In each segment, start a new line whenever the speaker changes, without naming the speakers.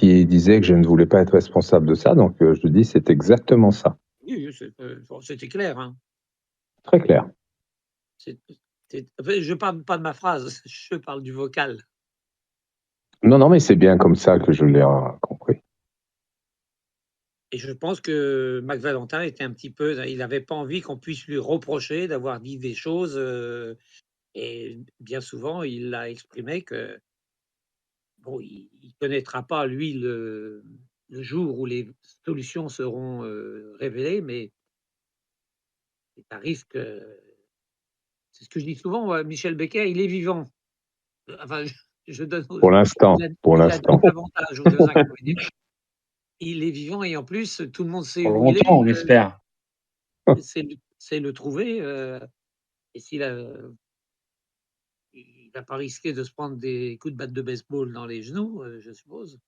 qui disait que je ne voulais pas être responsable de ça, donc je dis c'est exactement ça.
Oui, c'était clair, hein.
Très clair.
Enfin, je parle pas de ma phrase, je parle du vocal.
Non, non, mais c'est bien comme ça que je l'ai compris.
Et je pense que Mac Valentin était un petit peu, il n'avait pas envie qu'on puisse lui reprocher d'avoir dit des choses, et bien souvent, il a exprimé que, bon, il connaîtra pas lui le jour où les solutions seront, révélées, mais c'est un risque, c'est ce que je dis souvent, Michel Becker, il est vivant. Enfin, je donne
Pour l'instant, pour
il a
l'instant.
2 avantages ou 2 inconvénients. Il est vivant et en plus, tout le monde sait
Pour
où il
longtemps,
est,
on espère.
c'est le trouver, et s'il a il va pas risquer de se prendre des coups de batte de baseball dans les genoux, je suppose?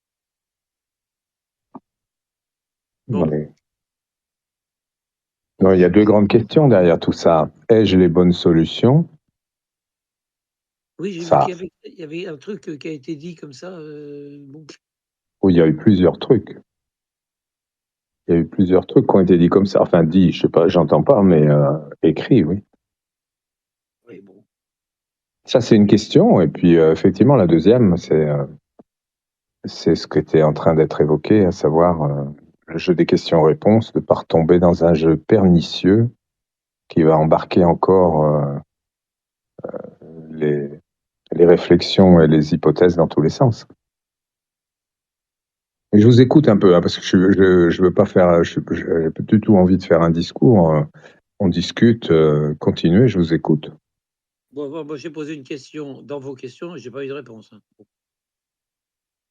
Bon,
Oui. Non, il y a 2 grandes questions derrière tout ça. Ai-je les bonnes solutions?
oui, j'ai vu
Ça,
qu'il y avait un truc, qui a été dit comme ça, bon,
oui, il y a eu plusieurs trucs. Il y a eu plusieurs trucs qui ont été dits comme ça. Enfin, dit, je sais pas, j'entends pas, mais écrit, oui.
oui, bon,
Ça, c'est une question. Et puis, effectivement, la deuxième, c'est ce qui était en train d'être évoqué, à savoir le jeu des questions-réponses, de ne pas retomber dans un jeu pernicieux qui va embarquer encore les, les réflexions et les hypothèses dans tous les sens. Et je vous écoute un peu, hein, parce que je veux pas faire, j'ai pas du tout envie de faire un discours. On discute, continuez, je vous écoute.
bon, moi, j'ai posé une question dans vos questions et j'ai pas eu de réponse, hein.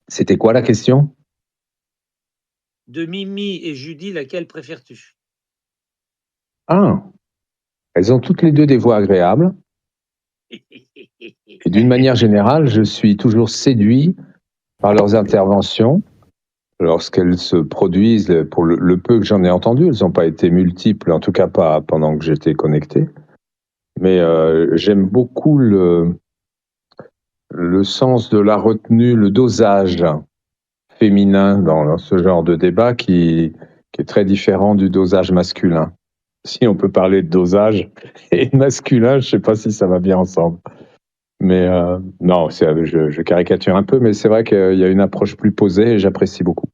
C'était quoi la question?
De Mimi et Judy, laquelle préfères-tu?
Ah, elles ont toutes les deux des voix agréables. Et d'une manière générale, je suis toujours séduit par leurs interventions lorsqu'elles se produisent. Pour le peu que j'en ai entendu, elles n'ont pas été multiples, en tout cas pas pendant que j'étais connecté. Mais j'aime beaucoup le sens de la retenue, le dosage féminin dans ce genre de débat qui est très différent du dosage masculin. Si on peut parler de dosage et masculin, je ne sais pas si ça va bien ensemble. Mais non, je caricature un peu, mais c'est vrai qu'il y a une approche plus posée et j'apprécie beaucoup.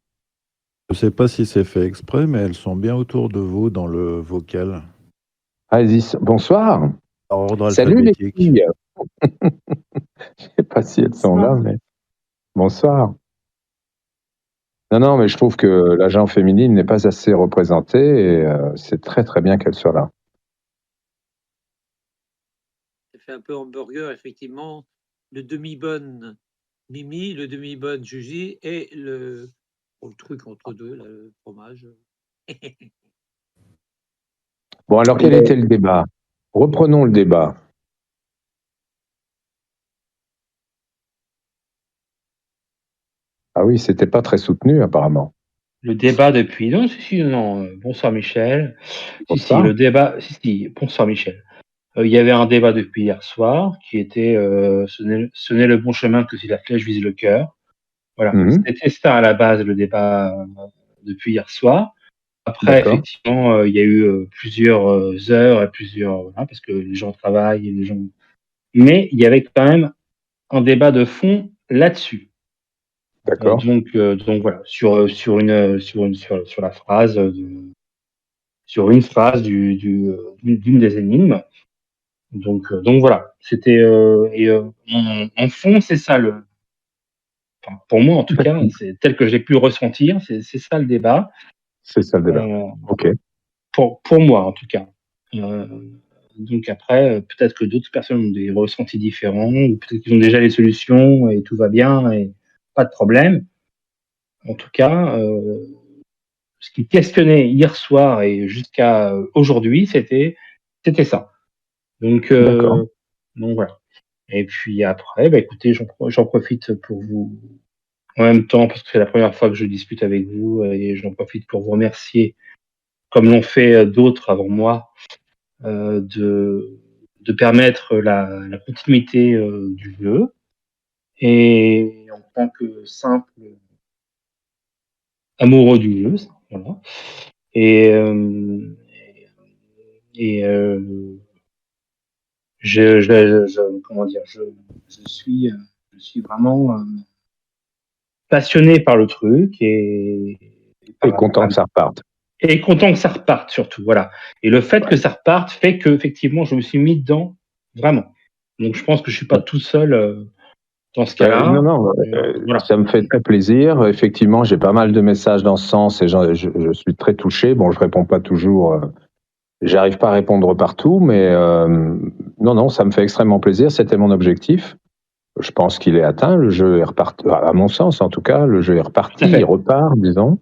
Je ne sais pas si c'est fait exprès, mais elles sont bien autour de vous dans le vocal.
Allez-y, bonsoir.
Par ordre
Salut les
alphabétique.
filles. Je ne sais pas si elles sont là, mais bonsoir. Non, non, mais je trouve que la gente féminine n'est pas assez représentée et c'est très très bien qu'elle soit là.
Ça fait un peu hamburger, effectivement. Le demi-bonne Mimi, le demi-bonne Judy et le truc entre deux, là, le fromage.
Bon, alors quel était le débat? Reprenons le débat. Ah oui, c'était pas très soutenu apparemment.
Le débat depuis. Non, non. Bonsoir Michel.
Bonsoir.
Le débat. Bonsoir Michel. Il y avait un débat depuis hier soir qui était ce n'est le bon chemin que si la flèche vise le cœur. Voilà. C'était ça à la base le débat depuis hier soir. Après, effectivement, il y a eu plusieurs heures et plusieurs. Voilà, parce que les gens travaillent et les gens. Mais il y avait quand même un débat de fond là-dessus.
D'accord.
Donc voilà, sur la phrase sur une phrase d'une des énigmes. Donc voilà, c'était en fond, c'est ça enfin, pour moi en tout cas, c'est tel que j'ai pu ressentir, c'est ça le débat.
C'est ça le débat. Ok.
Pour moi en tout cas. Donc après, peut-être que d'autres personnes ont des ressentis différents, ou peut-être qu'ils ont déjà les solutions et tout va bien et pas de problème. En tout cas, ce qui questionnait hier soir et jusqu'à aujourd'hui, c'était ça. Donc voilà. Et puis après, bah écoutez, j'en profite pour vous, en même temps, parce que c'est la première fois que je discute avec vous, et j'en profite pour vous remercier, comme l'ont fait d'autres avant moi, de permettre la continuité du jeu. Et en tant que simple amoureux du jeu, ça, voilà. Et comment dire, je suis vraiment passionné par le truc
Et content que ça reparte.
et content que ça reparte surtout, voilà. Et le fait que ça reparte fait que effectivement je me suis mis dedans vraiment. Donc je pense que je suis pas tout seul dans ce cas-là.
Non,
Voilà.
ça me fait très plaisir. Effectivement, j'ai pas mal de messages dans ce sens et je suis très touché. Bon, je réponds pas toujours. J'arrive pas à répondre partout, mais non, ça me fait extrêmement plaisir. C'était mon objectif. Je pense qu'il est atteint. Le jeu est reparti, à mon sens en tout cas. Le jeu est reparti, il repart, disons.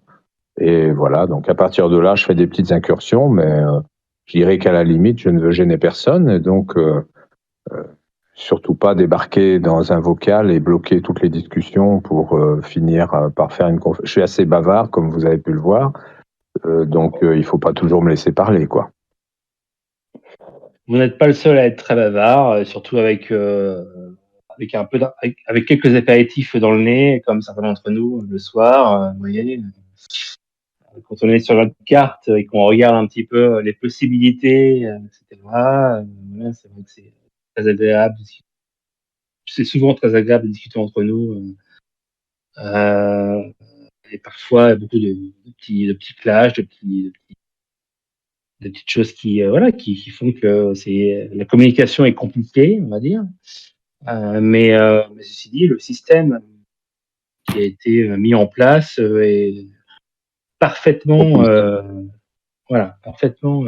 Et voilà. Donc à partir de là, je fais des petites incursions, mais je dirais qu'à la limite, je ne veux gêner personne. Et donc surtout pas débarquer dans un vocal et bloquer toutes les discussions pour finir par faire une conférence. Je suis assez bavard, comme vous avez pu le voir. Donc il faut pas toujours me laisser parler, quoi.
Vous n'êtes pas le seul à être très bavard, surtout avec avec quelques apéritifs dans le nez, comme certains d'entre nous le soir. Vous voyez, quand on est sur notre carte et qu'on regarde un petit peu les possibilités, etc. Voilà, c'est vrai que c'est très agréable. C'est souvent très agréable de discuter entre nous. Et parfois beaucoup de petits clashs, de petites choses qui voilà qui font que la communication est compliquée, on va dire. Mais ceci dit, le système qui a été mis en place est parfaitement parfaitement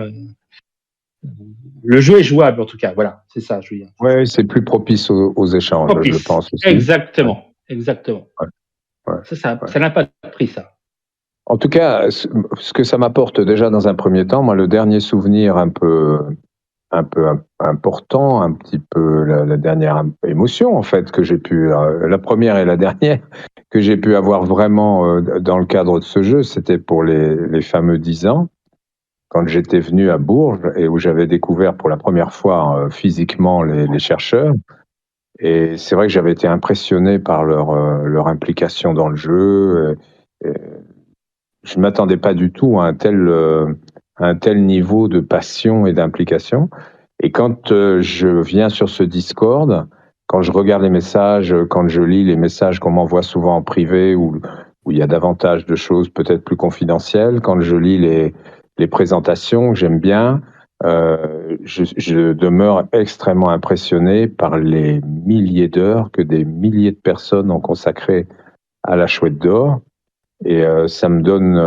le jeu est jouable en tout cas, voilà, c'est ça, je veux dire.
Ouais, c'est plus propice aux échanges, je pense aussi.
Exactement.
Ouais.
Ça n'a pas de prix, ça.
En tout cas, ce que ça m'apporte déjà dans un premier temps, moi, le dernier souvenir un peu important, un petit peu la dernière émotion en fait que j'ai pu, la première et la dernière que j'ai pu avoir vraiment dans le cadre de ce jeu, c'était pour les fameux 10 ans, quand j'étais venu à Bourges et où j'avais découvert pour la première fois physiquement les chercheurs. Et c'est vrai que j'avais été impressionné par leur implication dans le jeu. Je ne m'attendais pas du tout à un tel niveau de passion et d'implication. Et quand je viens sur ce Discord, quand je regarde les messages, quand je lis les messages qu'on m'envoie souvent en privé, où il y a davantage de choses peut-être plus confidentielles, quand je lis les présentations que j'aime bien, je demeure extrêmement impressionné par les milliers d'heures que des milliers de personnes ont consacrées à la Chouette d'Or. Et ça me donne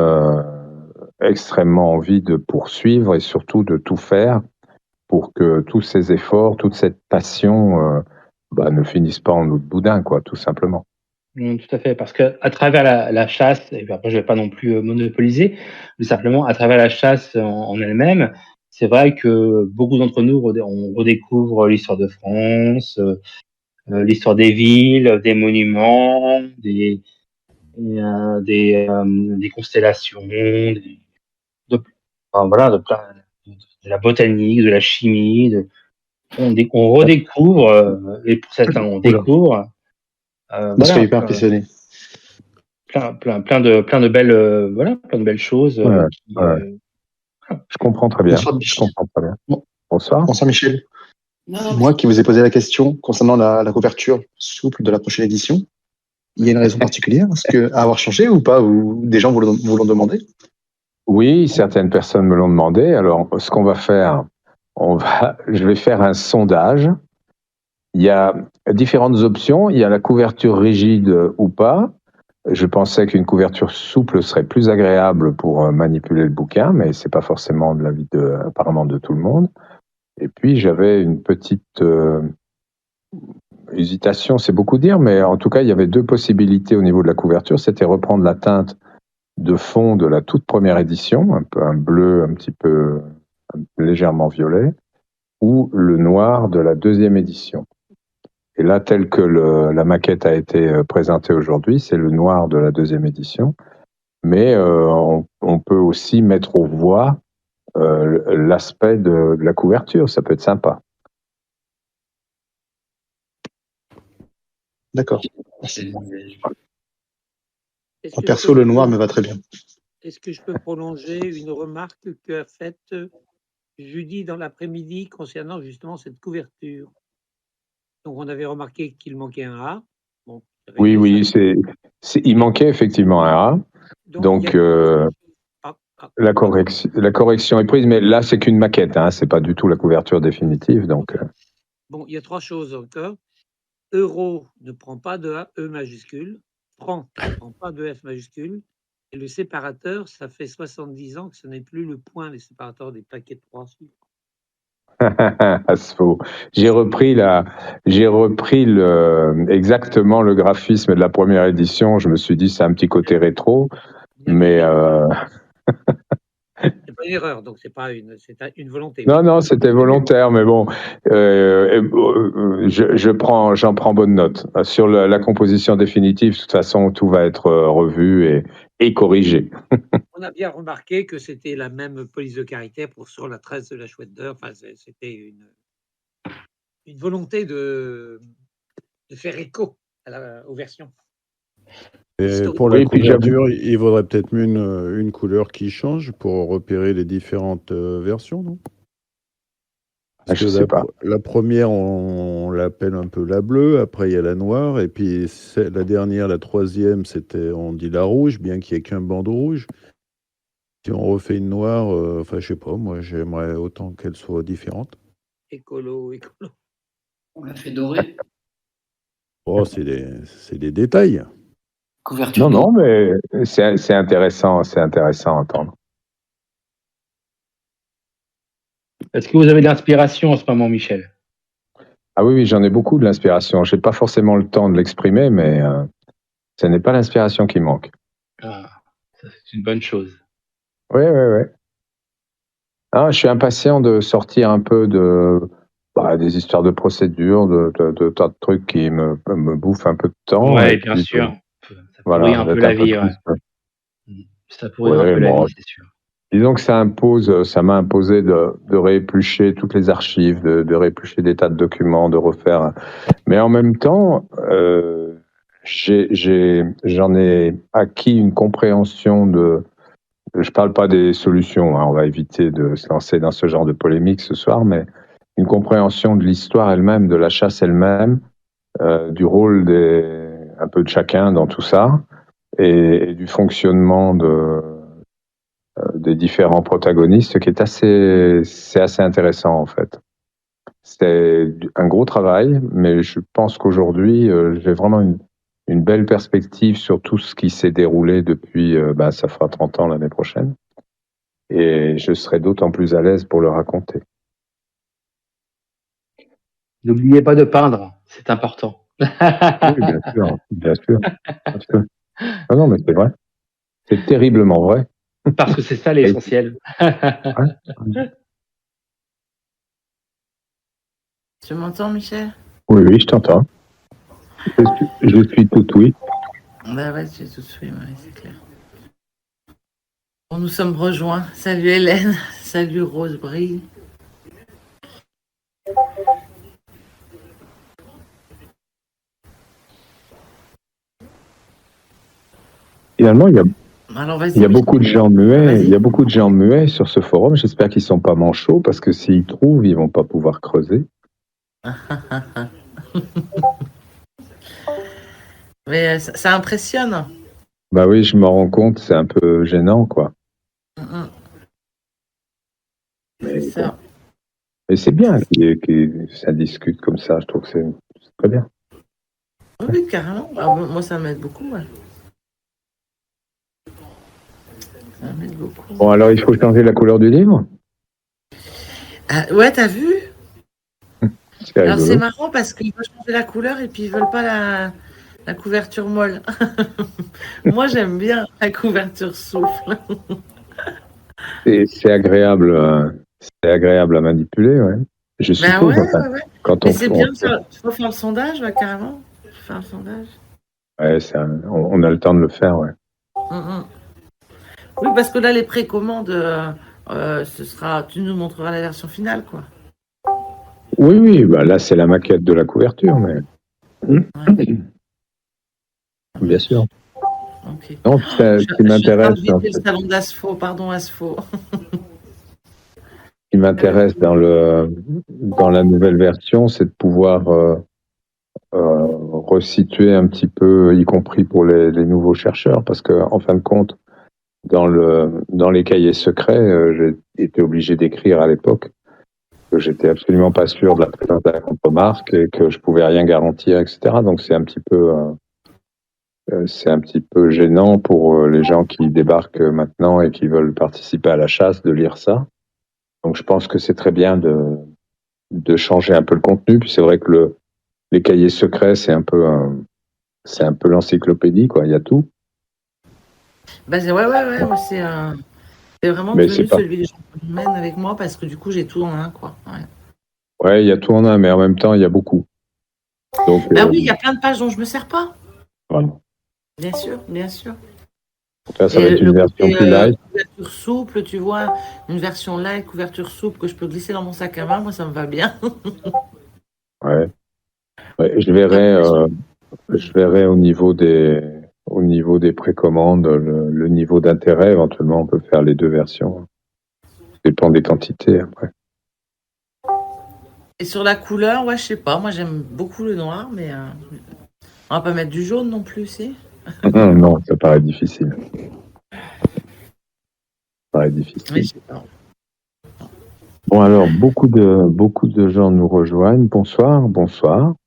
extrêmement envie de poursuivre et surtout de tout faire pour que tous ces efforts, toute cette passion ne finissent pas en eau de boudin, quoi, tout simplement.
Tout à fait, parce que à travers la chasse, et puis après je vais pas non plus monopoliser, mais simplement à travers la chasse en elle-même, c'est vrai que beaucoup d'entre nous on redécouvre l'histoire de France, l'histoire des villes, des monuments, des constellations, voilà, de la botanique, de la chimie. On redécouvre, et pour certains on découvre.
Je suis hyper impressionné.
Plein de belles choses.
Je comprends très bien. Bonsoir.
Bonsoir Michel. C'est moi qui vous ai posé la question concernant la couverture souple de la prochaine édition. Il y a une raison particulière à avoir changé ou pas, ou des gens vous l'ont demandé?
Oui, certaines personnes me l'ont demandé. Alors, ce qu'on va faire, je vais faire un sondage. Il y a différentes options. Il y a la couverture rigide ou pas. Je pensais qu'une couverture souple serait plus agréable pour manipuler le bouquin, mais c'est pas forcément de l'avis apparemment de tout le monde. Et puis j'avais une petite hésitation, c'est beaucoup dire, mais en tout cas il y avait deux possibilités au niveau de la couverture. C'était reprendre la teinte de fond de la toute première édition, un bleu un petit peu légèrement violet, ou le noir de la deuxième édition. Et là, tel que la maquette a été présentée aujourd'hui, c'est le noir de la deuxième édition. Mais on peut aussi mettre aux voix l'aspect de la couverture. Ça peut être sympa.
D'accord.
Est-ce
En
que je
perso,
peux
le noir me va très bien.
Est-ce que je peux prolonger une remarque qu'a faite Judy dans l'après-midi concernant justement cette couverture? Donc, on avait remarqué qu'il manquait un A. Bon, c'est
Oui,
réglé, ça.
oui, il manquait effectivement un A.
Donc, il y a
Donc,
deux choses.
la correction est prise, mais là, c'est qu'une maquette, hein, c'est pas du tout la couverture définitive. Donc,
Bon, il y a trois choses encore. Euro ne prend pas de A, E majuscule. Franc ne prend pas de F majuscule. Et le séparateur, ça fait 70 ans que ce n'est plus le point, les séparateurs des paquets de 3 chiffres.
c'est faux. J'ai repris exactement le graphisme de la première édition. Je me suis dit, c'est un petit côté rétro, mais
c'est pas une erreur, donc c'est une volonté.
non, c'était volontaire, mais bon, j'en prends bonne note. Sur la composition définitive, de toute façon, tout va être revu et corrigé.
On a bien remarqué que c'était la même police de caractère sur la tresse de la chouette d'heure. Enfin, c'était une volonté de faire écho aux versions.
Et pour la couverture, il vaudrait peut-être mieux une couleur qui change pour repérer les différentes versions, non? Parce que la première, on l'appelle un peu la bleue, après il y a la noire, et puis la dernière, la troisième, on dit la rouge, bien qu'il n'y ait qu'un bandeau rouge. Si on refait une noire, enfin je sais pas, moi j'aimerais autant qu'elle soit différente.
Écolo.
On l'a fait dorée.
Oh, c'est des détails.
Couverture.
Non, mais c'est intéressant à entendre.
Est-ce que vous avez de l'inspiration en ce moment, Michel?
Ah oui, j'en ai beaucoup de l'inspiration. Je n'ai pas forcément le temps de l'exprimer, mais ce n'est pas l'inspiration qui manque.
Ah, ça c'est une bonne chose.
Oui. Ah, je suis impatient de sortir un peu des histoires de procédures, de tas de trucs qui me bouffent un peu de temps.
Oui, bien sûr. Ça pourrit un peu la vie. Ça pourrit un peu la vie, c'est sûr.
Disons que ça m'a imposé de rééplucher toutes les archives, de rééplucher des tas de documents, de refaire. Mais en même temps, j'en ai acquis une compréhension je parle pas des solutions, hein, on va éviter de se lancer dans ce genre de polémique ce soir, mais une compréhension de l'histoire elle-même, de la chasse elle-même, du rôle un peu de chacun dans tout ça, et du fonctionnement des différents protagonistes, qui est c'est assez intéressant en fait. C'est un gros travail, mais je pense qu'aujourd'hui, j'ai vraiment une belle perspective sur tout ce qui s'est déroulé depuis, ça fera 30 ans l'année prochaine, et je serai d'autant plus à l'aise pour le raconter.
N'oubliez pas de peindre, c'est important.
Oui, bien sûr. Ah non, mais c'est vrai. C'est terriblement vrai.
Parce que c'est ça l'essentiel.
Tu m'entends, Michel?
Oui, je t'entends. Je suis tout oui.
Ouais, j'ai tout oui, c'est clair. Bon, nous sommes rejoints. Salut Hélène, salut Rose Brille.
Finalement, il y a beaucoup de gens muets. Il y a beaucoup de gens muets sur ce forum. J'espère qu'ils sont pas manchots, parce que s'ils trouvent, ils vont pas pouvoir creuser.
Mais ça impressionne.
Bah oui, je m'en rends compte. C'est un peu gênant, quoi.
C'est ça.
Mais c'est bien que ça discute comme ça. Je trouve que c'est très bien.
Oui, carrément. Alors, moi, ça m'aide beaucoup. Ouais. Ça m'aide beaucoup.
Bon, alors il faut changer la couleur du livre.
Ouais, t'as vu? Alors
rigolo.
c'est marrant parce qu'ils veulent changer la couleur et puis ils veulent pas la couverture molle. Moi, j'aime bien la couverture souffle.
C'est agréable. C'est agréable à manipuler, ouais. Je suppose.
Ouais. Quand c'est bien, il faut faire le sondage, carrément. Faire le sondage.
Ouais, on a le temps de le faire, ouais.
Oui, parce que là, les précommandes, tu nous montreras la version finale, quoi.
Oui, là, c'est la maquette de la couverture, mais... Ouais. Bien sûr.
Ok.
Non, ce qui m'intéresse,
je suis en train de vider le salon d'Asfo, pardon Asfo.
Ce qui m'intéresse dans la nouvelle version, c'est de pouvoir resituer un petit peu, y compris pour les nouveaux chercheurs, parce que en fin de compte, dans les cahiers secrets, j'ai été obligé d'écrire à l'époque que j'étais absolument pas sûr de la présence de la contre-marque et que je pouvais rien garantir, etc. Donc c'est un petit peu gênant pour les gens qui débarquent maintenant et qui veulent participer à la chasse de lire ça. Donc je pense que c'est très bien de changer un peu le contenu. Puis c'est vrai que les cahiers secrets, c'est un peu l'encyclopédie, quoi. Il y a tout.
Bah, ouais. Moi, c'est vraiment devenu celui que j'emmène avec moi parce que du coup, j'ai tout en un, quoi.
Ouais, il y a tout en un, mais en même temps, il y a beaucoup. Donc,
oui, il y a plein de pages dont je me sers pas.
Voilà.
Bien sûr.
Donc là, ça va être une version plus light.
Couverture souple, tu vois, une version light, couverture souple que je peux glisser dans mon sac à main, moi, ça me va bien.
Ouais. Je verrai au niveau des précommandes, le niveau d'intérêt. Éventuellement, on peut faire les deux versions. Ça dépend des quantités après.
Et sur la couleur, ouais, je sais pas. Moi, j'aime beaucoup le noir, mais on va pas mettre du jaune non plus, si.
Non, ça paraît difficile.
Mais je sais pas.
Bon, alors, beaucoup de gens nous rejoignent. Bonsoir.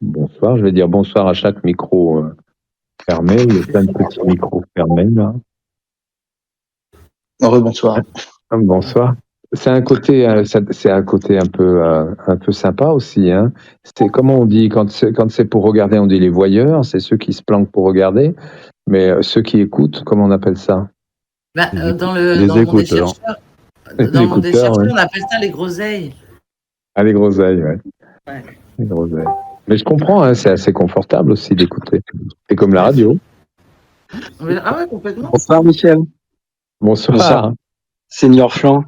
Je vais dire bonsoir à chaque micro fermé. Il y a plein de petits micros fermés, là.
Bonsoir.
Bonsoir. C'est un côté un peu sympa aussi, hein. C'est comment on dit quand c'est pour regarder, on dit les voyeurs, c'est ceux qui se planquent pour regarder, mais ceux qui écoutent, comment on appelle ça?
Bah, dans le monde des chercheurs, on appelle ça les groseilles.
Ah, les groseilles, ouais. Les groseilles. Mais je comprends, hein, c'est assez confortable aussi d'écouter. C'est comme la radio.
Ah ouais, complètement.
Bonsoir Michel.
Bonsoir.
Senior Flan.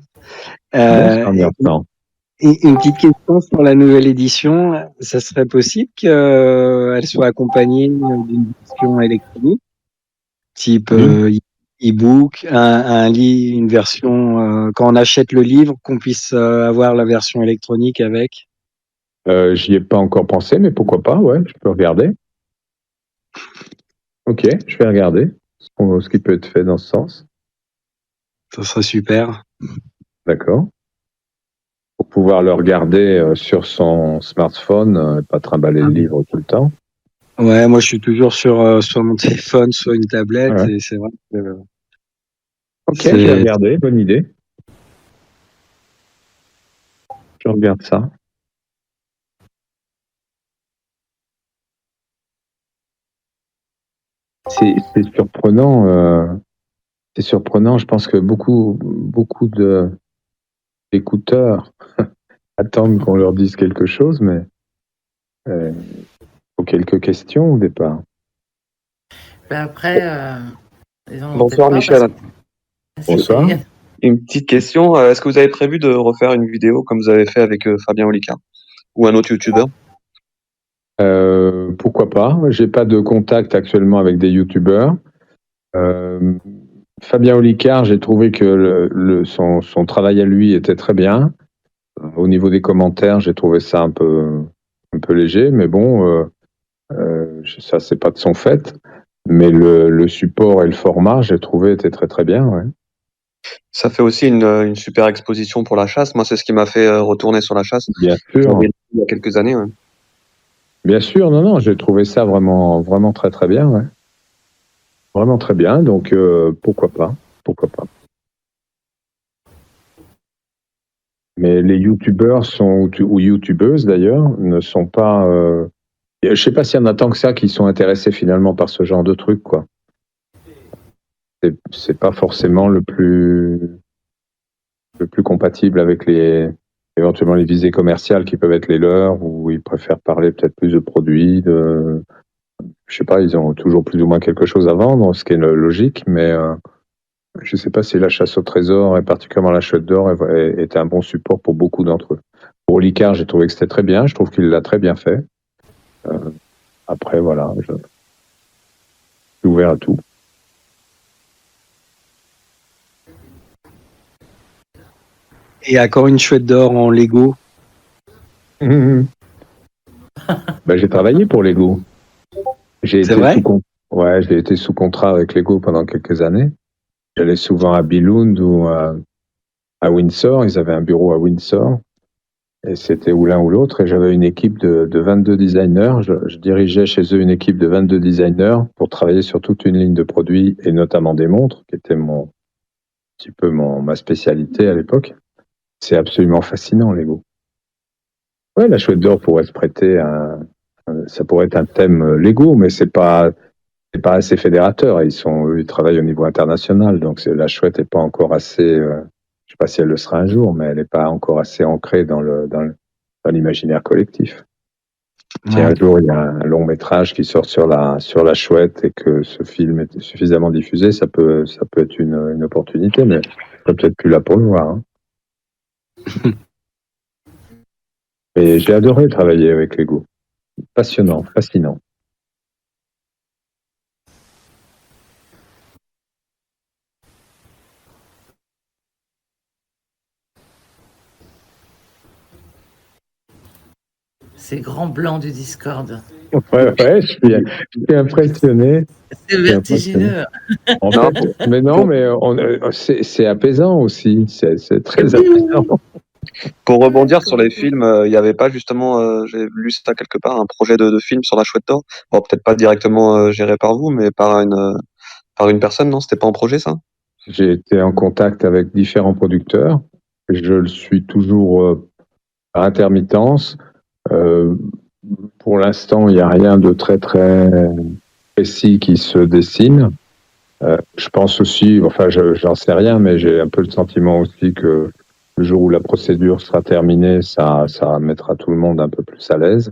Une petite question sur la nouvelle édition. Ça serait possible qu'elle soit accompagnée d'une version électronique, type e-book, une version, quand on achète le livre, qu'on puisse avoir la version électronique avec?
J'y ai pas encore pensé, mais pourquoi pas, ouais, je peux regarder. Ok, je vais regarder ce qui peut être fait dans ce sens.
Ça serait super.
D'accord. Pour pouvoir le regarder sur son smartphone, pas trimballer le livre tout le temps.
Ouais, moi je suis toujours sur mon téléphone, sur une tablette, et c'est vrai que...
Ok, je vais regarder, bonne idée. Je regarde ça. C'est surprenant. C'est surprenant. Je pense que beaucoup d'écouteurs attendent qu'on leur dise quelque chose, mais faut quelques questions au départ.
Ben après,
bonsoir Michel.
Bonsoir.
Une petite question. Est-ce que vous avez prévu de refaire une vidéo comme vous avez fait avec Fabien Olicard ou un autre youtubeur?
Pourquoi pas? J'ai pas de contact actuellement avec des youtubeurs. Fabien Olicard, j'ai trouvé que son travail à lui était très bien. Au niveau des commentaires, j'ai trouvé ça un peu léger, mais bon, ça c'est pas de son fait. Mais le support et le format, j'ai trouvé était très très bien. Ouais.
Ça fait aussi une super exposition pour la chasse. Moi, c'est ce qui m'a fait retourner sur la chasse.
Bien sûr.
Il y a quelques années. Ouais.
Bien sûr, non, j'ai trouvé ça vraiment, vraiment très très bien. Ouais. Vraiment très bien, donc pourquoi pas. Mais les youtubeurs ou youtubeuses d'ailleurs ne sont pas. Je sais pas s'il y en a tant que ça qui sont intéressés finalement par ce genre de truc, quoi. C'est pas forcément le plus compatible avec éventuellement les visées commerciales qui peuvent être les leurs, où ils préfèrent parler peut-être plus de produits, je sais pas, ils ont toujours plus ou moins quelque chose à vendre, ce qui est logique, mais je sais pas si la chasse au trésor et particulièrement la chouette d'or est un bon support pour beaucoup d'entre eux. Pour Olicard, j'ai trouvé que c'était très bien, je trouve qu'il l'a très bien fait. Après, voilà, je suis ouvert à tout.
Et à quand une chouette d'or en Lego?
Ben, j'ai travaillé pour Lego. J'ai été sous contrat avec Lego pendant quelques années. J'allais souvent à Billund ou à Windsor. Ils avaient un bureau à Windsor. Et c'était ou l'un ou l'autre. Et j'avais une équipe de 22 designers. Je dirigeais chez eux une équipe de 22 designers pour travailler sur toute une ligne de produits et notamment des montres, qui était ma spécialité à l'époque. C'est absolument fascinant, Lego. Ouais, la chouette d'or pourrait se prêter ça pourrait être un thème Lego, mais c'est pas assez fédérateur. Ils travaillent au niveau international, donc la chouette n'est pas encore assez. Je sais pas si elle le sera un jour, mais elle n'est pas encore assez ancrée dans l'imaginaire collectif. Si un jour il y a un long métrage qui sort sur la chouette et que ce film est suffisamment diffusé, ça peut être une opportunité, mais on sera peut-être plus là pour le voir. Hein. Et j'ai adoré travailler avec Lego. Passionnant, fascinant.
Ces grands blancs du Discord.
Ouais, je suis impressionné.
C'est vertigineux.
C'est apaisant aussi. C'est très apaisant.
Pour rebondir sur les films, il n'y avait pas justement, j'ai lu ça quelque part, un projet de film sur la chouette d'or. Bon, peut-être pas directement géré par vous, mais par une personne, non? C'était pas en projet, ça?
J'ai été en contact avec différents producteurs. Je le suis toujours par intermittence. Pour l'instant, il n'y a rien de très très précis qui se dessine. Je pense aussi, enfin, j'en sais rien, mais j'ai un peu le sentiment aussi que le jour où la procédure sera terminée, ça mettra tout le monde un peu plus à l'aise.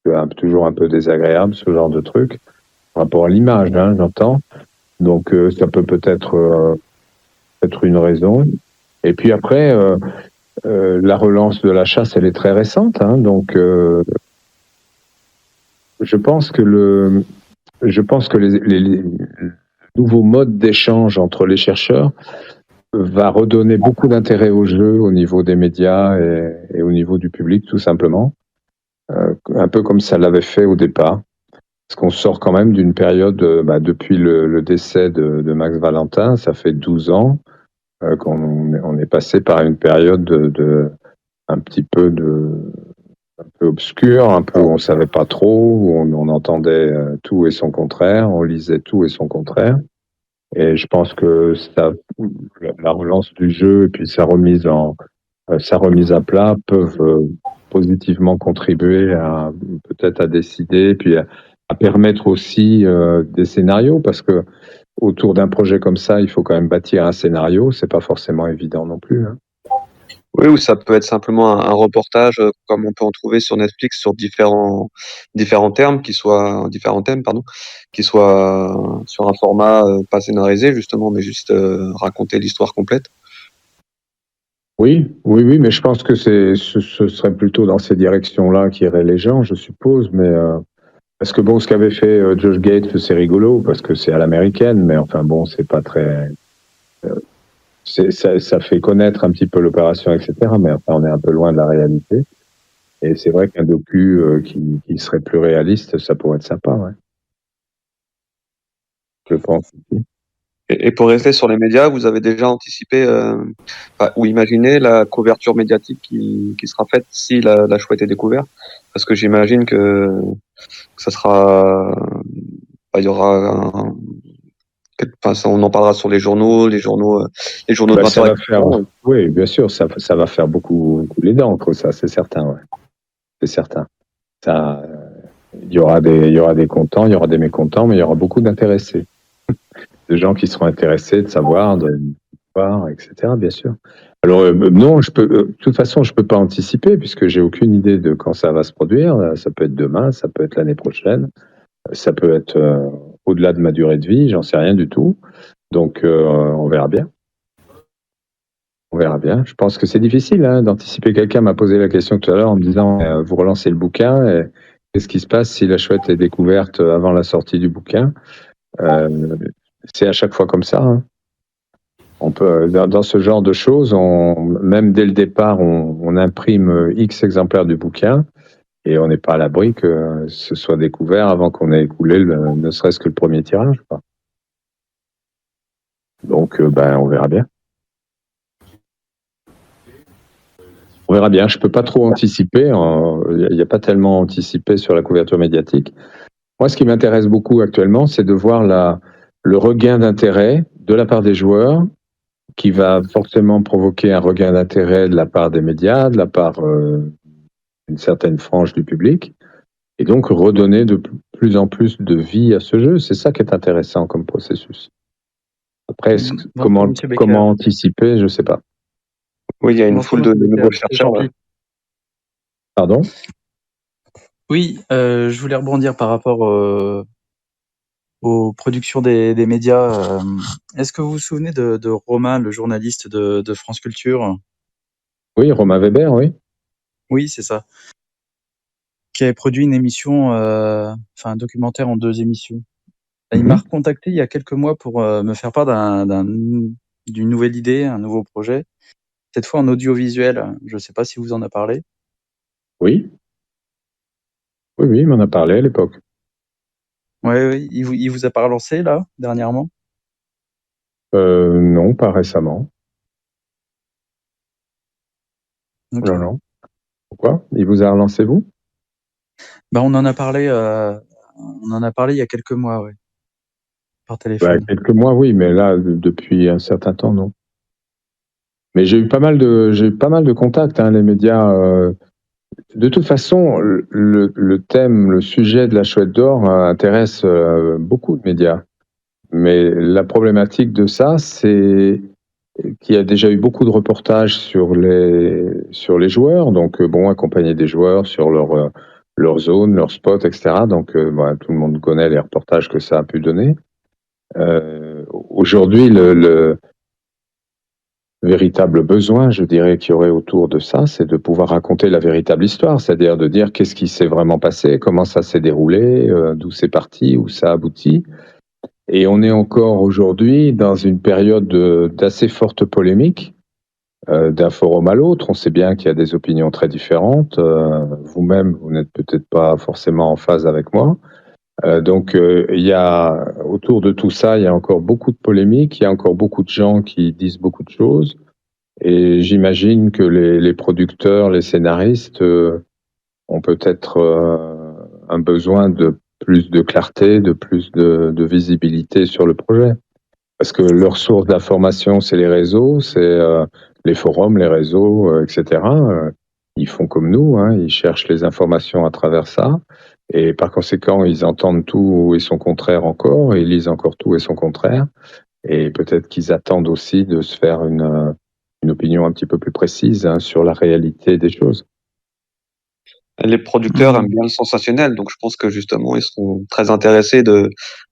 C'est toujours un peu désagréable, ce genre de truc. Par rapport à l'image, hein, j'entends. Donc, ça peut peut-être être une raison. Et puis après, la relance de la chasse, elle est très récente. Hein, donc, je pense que les nouveaux modes d'échange entre les chercheurs va redonner beaucoup d'intérêt au jeu au niveau des médias et au niveau du public, tout simplement. Un peu comme ça l'avait fait au départ. Parce qu'on sort quand même d'une période, depuis le décès de Max Valentin, ça fait 12 ans qu'on est passé par une période un peu obscure, un peu où on savait pas trop, où on entendait tout et son contraire, on lisait tout et son contraire. Et je pense que la relance du jeu et puis sa remise à plat peuvent positivement contribuer peut-être à décider, puis à permettre aussi des scénarios, parce que autour d'un projet comme ça, il faut quand même bâtir un scénario. C'est pas forcément évident non plus. Hein.
Oui, ou ça peut être simplement un reportage, comme on peut en trouver sur Netflix, sur différents thèmes, qui soient sur un format pas scénarisé justement, mais juste raconter l'histoire complète.
Oui, mais je pense que ce serait plutôt dans ces directions-là qu'iraient les gens, je suppose. Mais parce que bon, ce qu'avait fait Josh Gates, c'est rigolo parce que c'est à l'américaine, mais enfin bon, c'est pas très. Ça fait connaître un petit peu l'opération, etc. Mais enfin, on est un peu loin de la réalité. Et c'est vrai qu'un docu qui serait plus réaliste, ça pourrait être sympa, ouais. Je pense aussi.
Et pour rester sur les médias, vous avez déjà anticipé ou imaginé la couverture médiatique qui sera faite si la chouette est découverte? Parce que j'imagine que ça sera, il y aura on en parlera sur les journaux de 20h.
Oui, bien sûr, ça va faire beaucoup les dents, ça, c'est certain, ouais. C'est certain. Ça, il y aura des contents, il y aura des mécontents, mais il y aura beaucoup d'intéressés. De gens qui seront intéressés de savoir, de voir, etc. Bien sûr. Alors non, de toute façon, je peux pas anticiper puisque j'ai aucune idée de quand ça va se produire. Ça peut être demain, ça peut être l'année prochaine, ça peut être au-delà de ma durée de vie, j'en sais rien du tout. Donc on verra bien. On verra bien. Je pense que c'est difficile d'anticiper. Quelqu'un m'a posé la question tout à l'heure en me disant vous relancez le bouquin, et qu'est-ce qui se passe si la chouette est découverte avant la sortie du bouquin? C'est à chaque fois comme ça. Hein. On peut, dans ce genre de choses, même dès le départ, on imprime X exemplaires du bouquin et on n'est pas à l'abri que ce soit découvert avant qu'on ait écoulé ne serait-ce que le premier tirage, quoi. Donc, on verra bien. On verra bien. Je peux pas trop anticiper. Il n'y a pas tellement anticipé sur la couverture médiatique. Moi, ce qui m'intéresse beaucoup actuellement, c'est de voir le regain d'intérêt de la part des joueurs, qui va forcément provoquer un regain d'intérêt de la part des médias, de la part d'une certaine frange du public, et donc redonner de plus en plus de vie à ce jeu. C'est ça qui est intéressant comme processus. Après, comment anticiper, je ne sais pas.
Oui, il y a une foule de nouveaux chercheurs.
Pardon ?
Oui, je voulais rebondir par rapport aux productions des médias. Est-ce que vous vous souvenez de Romain, le journaliste de France Culture ?
Oui, Romain Weber, oui.
Oui, c'est ça. Qui avait produit une émission, un documentaire en 2 émissions. Il m'a recontacté il y a quelques mois pour me faire part d'une nouvelle idée, un nouveau projet, cette fois en audiovisuel. Je ne sais pas si vous en avez parlé.
Oui. Oui, il m'en a parlé à l'époque.
Oui. Il vous a pas relancé, là, dernièrement ?
Non, pas récemment.
Okay.
Non. Pourquoi ? Il vous a relancé, vous ?
On en a parlé il y a quelques mois, oui. Par téléphone.
Quelques mois, oui, mais là, depuis un certain temps, non. Mais j'ai eu pas mal de contacts, les médias. De toute façon, le thème, le sujet de la Chouette d'Or intéresse beaucoup de médias. Mais la problématique de ça, c'est qu'il y a déjà eu beaucoup de reportages sur les joueurs, donc accompagner des joueurs sur leur zone, leur spot, etc. Donc tout le monde connaît les reportages que ça a pu donner. Aujourd'hui, le véritable besoin, je dirais, qu'il y aurait autour de ça, c'est de pouvoir raconter la véritable histoire, c'est-à-dire de dire qu'est-ce qui s'est vraiment passé, comment ça s'est déroulé, d'où c'est parti, où ça aboutit. Et on est encore aujourd'hui dans une période d'assez forte polémique, d'un forum à l'autre. On sait bien qu'il y a des opinions très différentes. Vous-même, vous n'êtes peut-être pas forcément en phase avec moi. Donc, il y a autour de tout ça, il y a encore beaucoup de polémiques, il y a encore beaucoup de gens qui disent beaucoup de choses. Et j'imagine que les producteurs, les scénaristes ont peut-être un besoin de plus de clarté, de plus de visibilité sur le projet. Parce que leur source d'information, c'est les réseaux, c'est les forums, les réseaux, etc. Ils font comme nous, ils cherchent les informations à travers ça. Et par conséquent, ils entendent tout et son contraire encore, et ils lisent encore tout et son contraire. Et peut-être qu'ils attendent aussi de se faire une opinion un petit peu plus précise sur la réalité des choses.
Les producteurs aiment bien le sensationnel, donc je pense que justement, ils seront très intéressés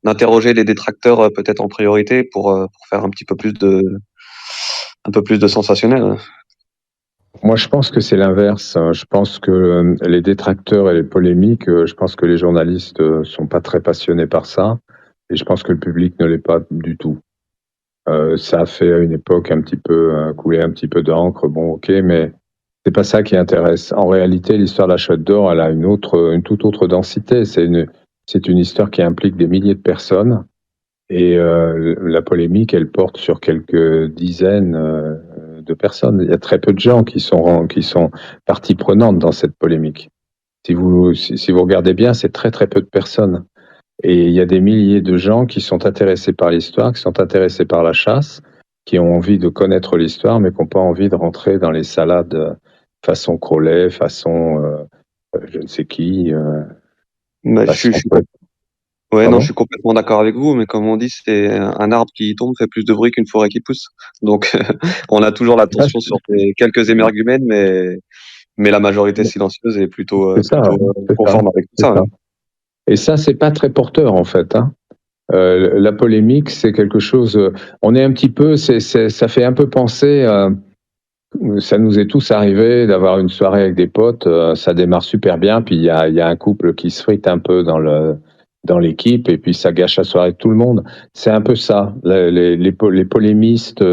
d'interroger les détracteurs peut-être en priorité pour faire un peu plus de sensationnel.
Moi, je pense que c'est l'inverse. Je pense que les détracteurs et les polémiques, je pense que les journalistes sont pas très passionnés par ça, et je pense que le public ne l'est pas du tout. Ça a fait à une époque un petit peu couler un petit peu d'encre. Bon, ok, mais c'est pas ça qui intéresse. En réalité, l'histoire de la Chouette d'Or, elle a une toute autre densité. C'est une histoire qui implique des milliers de personnes, et la polémique, elle porte sur quelques dizaines de personnes. Il y a très peu de gens qui sont partie prenante dans cette polémique. Si vous regardez bien, c'est très très peu de personnes. Et il y a des milliers de gens qui sont intéressés par l'histoire, qui sont intéressés par la chasse, qui ont envie de connaître l'histoire, mais qui n'ont pas envie de rentrer dans les salades façon Crowley, façon je ne sais qui.
Je suis complètement d'accord avec vous, mais comme on dit, c'est un arbre qui tombe fait plus de bruit qu'une forêt qui pousse. Donc, on a toujours l'attention sur quelques émergumènes, mais la majorité silencieuse est plutôt conforme avec tout ça.
Et ça, c'est pas très porteur, en fait. La polémique, c'est quelque chose. On est un petit peu. Ça fait un peu penser. Ça nous est tous arrivé d'avoir une soirée avec des potes. Ça démarre super bien, puis il y a un couple qui se frite un peu dans dans l'équipe, et puis ça gâche la soirée de tout le monde. C'est un peu ça, les polémistes,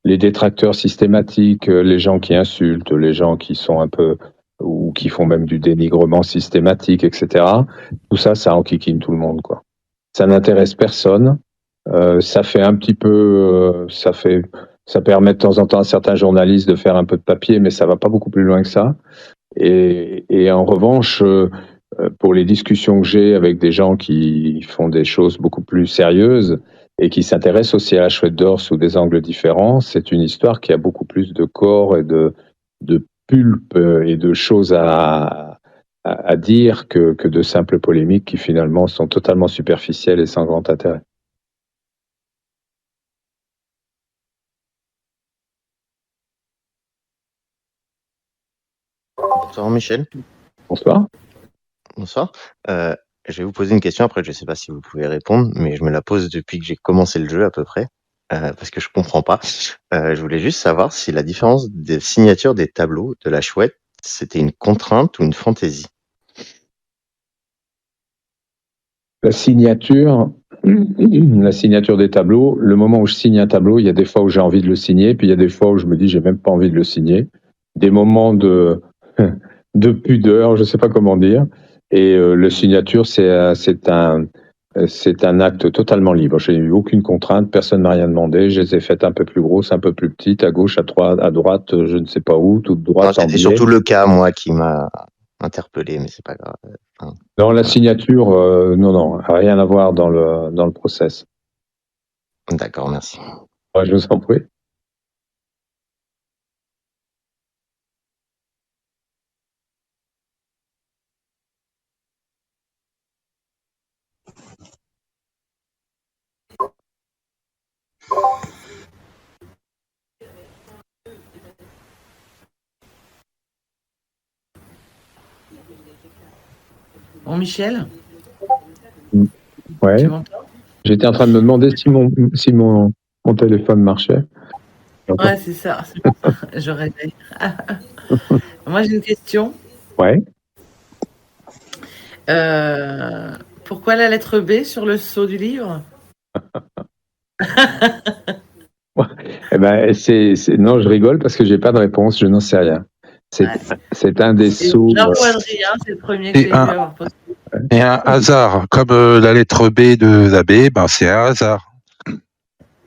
les détracteurs systématiques, les gens qui insultent, les gens qui sont un peu, ou qui font même du dénigrement systématique, etc. Tout ça, ça enquiquine tout le monde, quoi. Ça n'intéresse personne. Ça fait un petit peu, ça permet de temps en temps à certains journalistes de faire un peu de papier, mais ça va pas beaucoup plus loin que ça. Et en revanche, pour les discussions que j'ai avec des gens qui font des choses beaucoup plus sérieuses et qui s'intéressent aussi à la chouette d'or sous des angles différents, c'est une histoire qui a beaucoup plus de corps et de pulpe et de choses à dire que de simples polémiques qui finalement sont totalement superficielles et sans grand intérêt.
Bonsoir Michel.
Bonsoir.
Bonsoir. Je vais vous poser une question, après je ne sais pas si vous pouvez répondre, mais je me la pose depuis que j'ai commencé le jeu à peu près, parce que je comprends pas. Je voulais juste savoir si la différence des signatures des tableaux de la chouette, c'était une contrainte ou une fantaisie.
La signature des tableaux, le moment où je signe un tableau, il y a des fois où j'ai envie de le signer, puis il y a des fois où je me dis j'ai même pas envie de le signer. Des moments de pudeur, je sais pas comment dire. Et la signature, c'est un acte totalement libre. J'ai eu aucune contrainte, personne m'a rien demandé. Je les ai faites un peu plus grosses, un peu plus petites, à gauche, à droite, je ne sais pas où, toute droite.
C'était surtout le cas, moi, qui m'a interpellé, mais c'est pas grave. Enfin,
dans la signature, non, rien à voir dans le process.
D'accord, merci.
Ouais, je vous en prie.
Bon, Michel?
Ouais. J'étais en train de me demander si mon téléphone marchait.
Ouais, c'est ça. Je réveille. Moi, j'ai une question.
Ouais.
Pourquoi la lettre B sur le sceau du livre?
Eh ben, non, je rigole parce que j'ai pas de réponse, je n'en sais rien. C'est un des sceaux.
C'est le premier que j'ai vu avoir posté.
Et un hasard, comme la lettre B de la B, ben c'est un hasard.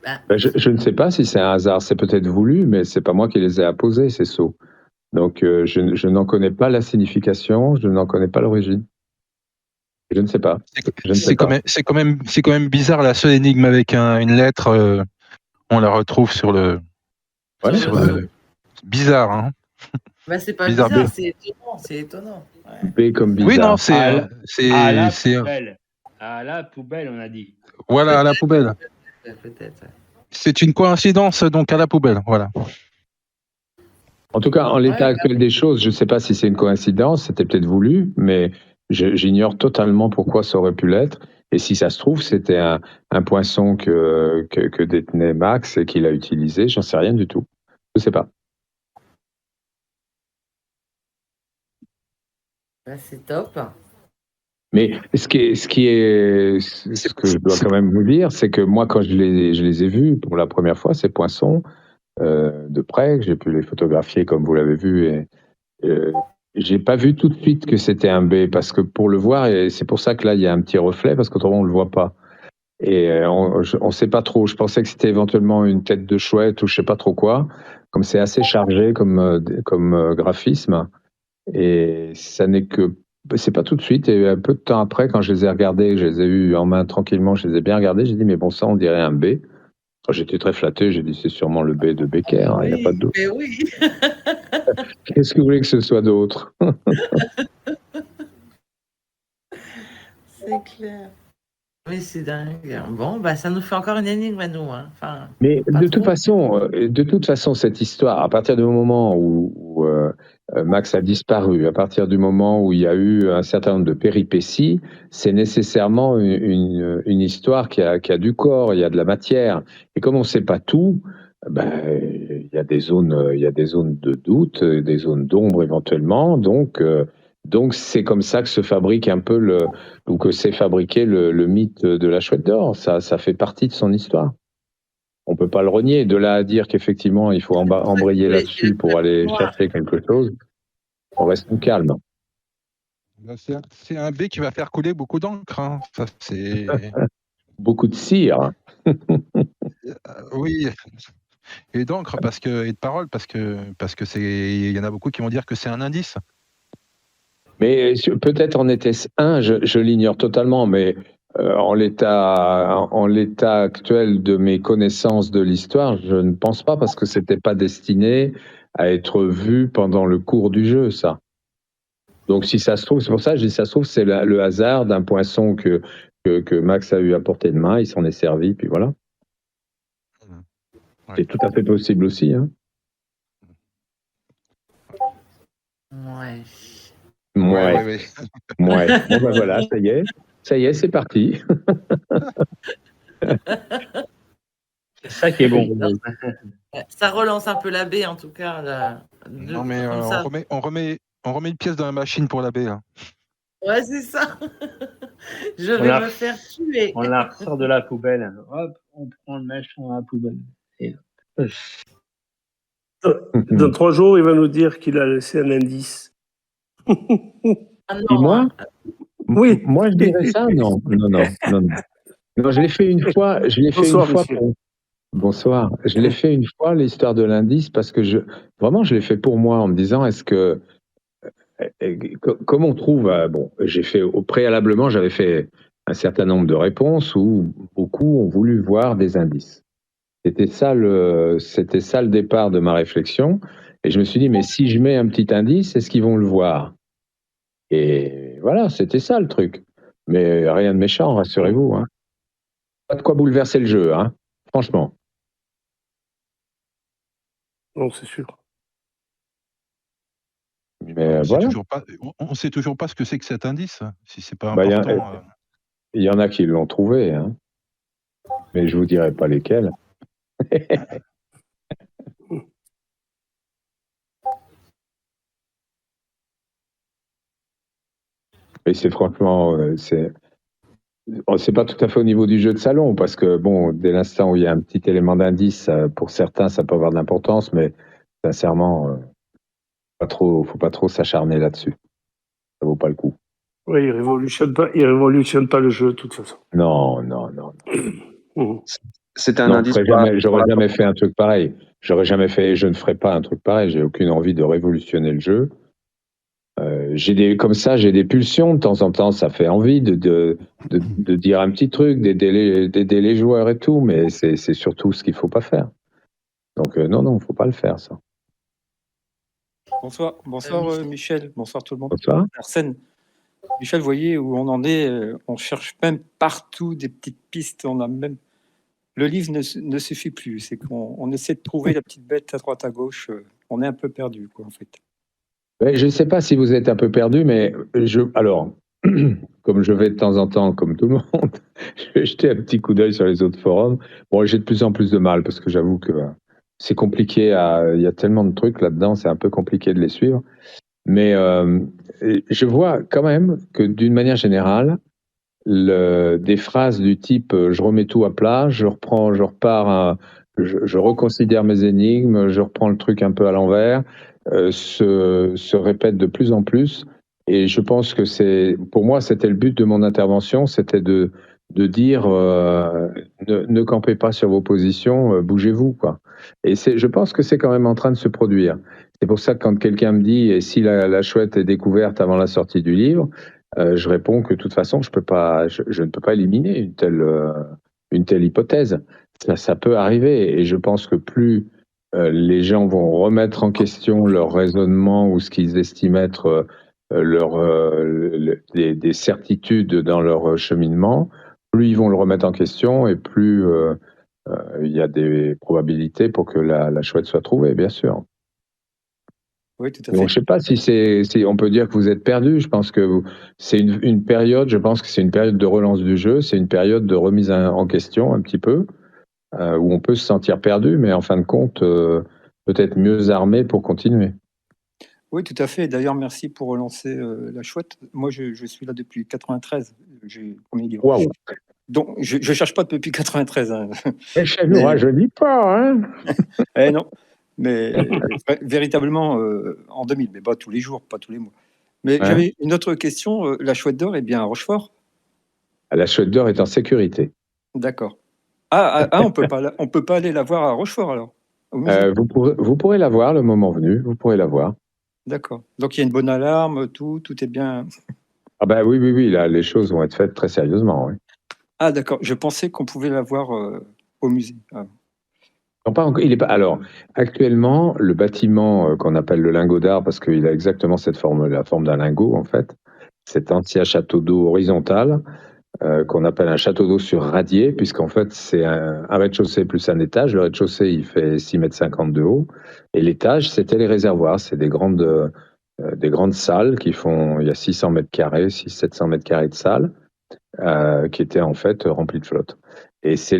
Ben, je ne sais pas si c'est un hasard, c'est peut-être voulu, mais c'est pas moi qui les ai apposés, ces sceaux. Donc je n'en connais pas la signification, je n'en connais pas l'origine. Je ne sais pas.
C'est quand même bizarre, la seule énigme avec une lettre, on la retrouve sur le.
Ouais,
bizarre, hein.
Bah, c'est pas bizarre, c'est étonnant.
Ouais. B comme bizarre.
Oui, non, c'est
à la poubelle. À la poubelle, on a dit.
Voilà, à la poubelle.
Peut-être.
C'est une coïncidence, donc à la poubelle, voilà.
En tout cas, en l'état actuel des choses, je ne sais pas si c'est une coïncidence, c'était peut-être voulu, mais j'ignore totalement pourquoi ça aurait pu l'être. Et si ça se trouve, c'était un poinçon que détenait Max et qu'il a utilisé, j'en sais rien du tout. Je ne sais pas.
Bah, c'est top.
Mais ce que je dois quand même vous dire, c'est que moi, quand je les ai vus pour la première fois, ces poinçons, de près, j'ai pu les photographier comme vous l'avez vu, et j'ai pas vu tout de suite que c'était un B, parce que pour le voir, et c'est pour ça que là, il y a un petit reflet, parce qu'autrement, on le voit pas. Et on sait pas trop. Je pensais que c'était éventuellement une tête de chouette ou je sais pas trop quoi, comme c'est assez chargé comme graphisme. Et ça n'est que c'est pas tout de suite, et un peu de temps après, quand je les ai regardés, je les ai eus en main tranquillement, je les ai bien regardés, j'ai dit mais bon, ça on dirait un B. J'étais très flatté, j'ai dit c'est sûrement le B de Becker, il n'y a pas de doute.
Mais oui.
Qu'est-ce que vous voulez que ce soit d'autre?
C'est clair. Mais c'est dingue. Bon, bah ça nous fait encore une énigme à nous. Hein. Enfin,
mais de toute façon, cette histoire, à partir du moment où Max a disparu, à partir du moment où il y a eu un certain nombre de péripéties, c'est nécessairement une histoire qui a du corps, il y a de la matière. Et comme on ne sait pas tout, il y a des zones de doute, des zones d'ombre éventuellement. Donc, Donc c'est comme ça que se fabrique un peu ou que s'est fabriqué le mythe de la chouette d'or. Ça fait partie de son histoire. On peut pas le renier. De là à dire qu'effectivement il faut embrayer là-dessus pour aller chercher quelque chose, on reste calme.
C'est un B qui va faire couler beaucoup d'encre. Hein. Ça, c'est...
Beaucoup de cire.
Oui, et d'encre et de paroles parce que il y en a beaucoup qui vont dire que c'est un indice.
Mais peut-être en était-ce un, je l'ignore totalement, mais en l'état actuel de mes connaissances de l'histoire, je ne pense pas parce que c'était pas destiné à être vu pendant le cours du jeu, ça. Donc si ça se trouve, c'est pour ça que je dis ça se trouve, c'est le hasard d'un poinçon que Max a eu à portée de main, il s'en est servi, puis voilà. Ouais. C'est tout à fait possible aussi. Hein.
Ouais.
Ouais. Bon ben voilà, ça y est, c'est parti.
C'est ça qui est bon.
Ça relance un peu la baie en tout cas.
Non mais on remet une pièce dans la machine pour la baie. Hein.
Ouais, c'est ça. Je vais me faire tuer.
On la ressort de la poubelle. Hop, on prend le machin dans la poubelle. Et...
Dans 3 jours, il va nous dire qu'il a laissé un indice.
Ah non,
moi
Oui.
Moi, je dirais ça. Non, je l'ai fait une fois. Bonsoir. Je l'ai fait une fois, l'histoire de l'indice, parce que je l'ai fait pour moi en me disant, est-ce que comme on trouve, j'ai fait préalablement, j'avais fait un certain nombre de réponses où beaucoup ont voulu voir des indices. C'était ça le départ de ma réflexion. Et je me suis dit, mais si je mets un petit indice, est-ce qu'ils vont le voir? Et voilà, c'était ça le truc. Mais rien de méchant, rassurez-vous. Hein. Pas de quoi bouleverser le jeu, hein, franchement.
Non, c'est sûr.
Mais
on sait toujours pas ce que c'est que cet indice, si c'est pas important.
Il y en a qui l'ont trouvé, hein. Mais je vous dirai pas lesquels. Et c'est franchement, c'est pas tout à fait au niveau du jeu de salon, parce que dès l'instant où il y a un petit élément d'indice, pour certains, ça peut avoir de l'importance, mais sincèrement, faut pas trop s'acharner là-dessus. Ça vaut pas le coup.
Oui, il révolutionne pas le jeu, de toute façon.
Non.
C'était un indice.
J'aurais jamais fait un truc pareil. Je ne ferai pas un truc pareil. J'ai aucune envie de révolutionner le jeu. J'ai des pulsions de temps en temps. Ça fait envie de dire un petit truc, d'aider les joueurs et tout, mais c'est surtout ce qu'il faut pas faire. Donc non, faut pas le faire ça.
Bonsoir Michel, bonsoir tout le monde.
Bonsoir.
Arsène. Michel, vous voyez où on en est, on cherche même partout des petites pistes, le livre ne suffit plus, c'est qu'on essaie de trouver la petite bête à droite à gauche, on est un peu perdu quoi en fait.
Je ne sais pas si vous êtes un peu perdu, mais alors, comme je vais de temps en temps, comme tout le monde, je vais jeter un petit coup d'œil sur les autres forums. J'ai de plus en plus de mal parce que j'avoue que c'est compliqué. Il y a tellement de trucs là-dedans, c'est un peu compliqué de les suivre. Mais je vois quand même que d'une manière générale, des phrases du type je remets tout à plat, je reconsidère mes énigmes, je reprends le truc un peu à l'envers, se répètent de plus en plus. Et je pense que pour moi, c'était le but de mon intervention, c'était de dire ne campez pas sur vos positions, bougez-vous, quoi. Et je pense que c'est quand même en train de se produire. C'est pour ça que quand quelqu'un me dit et si la chouette est découverte avant la sortie du livre, je réponds que de toute façon, je ne peux pas éliminer une telle hypothèse. Ça peut arriver, et je pense que plus les gens vont remettre en question leur raisonnement ou ce qu'ils estiment être des certitudes dans leur cheminement, plus ils vont le remettre en question et plus il y a des probabilités pour que la chouette soit trouvée, bien sûr.
Oui, tout à fait.
Donc, je ne sais pas si on peut dire que vous êtes perdu. Je pense que c'est une période, je pense que c'est une période de relance du jeu, c'est une période de remise en question un petit peu, où on peut se sentir perdu, mais en fin de compte, peut-être mieux armé pour continuer.
Oui, tout à fait. D'ailleurs, merci pour relancer La Chouette. Moi, je suis là depuis 93. J'ai le premier livre.
Waouh!
Donc, je ne cherche pas depuis 93. Hein.
Mais ça ne rajeunit pas, hein?
Non, mais véritablement en 2000, mais pas tous les jours, pas tous les mois. Mais j'avais une autre question. La Chouette d'Or est bien à Rochefort?
La Chouette d'Or est en sécurité.
D'accord. On peut pas aller la voir à Rochefort alors?
Vous pourrez la voir le moment venu, vous pourrez la voir.
D'accord. Donc il y a une bonne alarme, tout est bien.
Ah ben oui, là, les choses vont être faites très sérieusement. Oui.
Ah d'accord, je pensais qu'on pouvait la voir au musée. Ah.
Non, il est pas. Alors, actuellement, le bâtiment qu'on appelle le lingot d'art, parce qu'il a exactement cette forme, la forme d'un lingot en fait, cet ancien château d'eau horizontal, qu'on appelle un château d'eau sur radier, puisqu'en fait, c'est un rez-de-chaussée plus un étage. Le rez-de-chaussée, il fait 6,50 m de haut. Et l'étage, c'était les réservoirs. C'est des grandes salles qui font, il y a 600 m², 600-700 m² de salles, qui étaient en fait remplies de flotte. Et c'est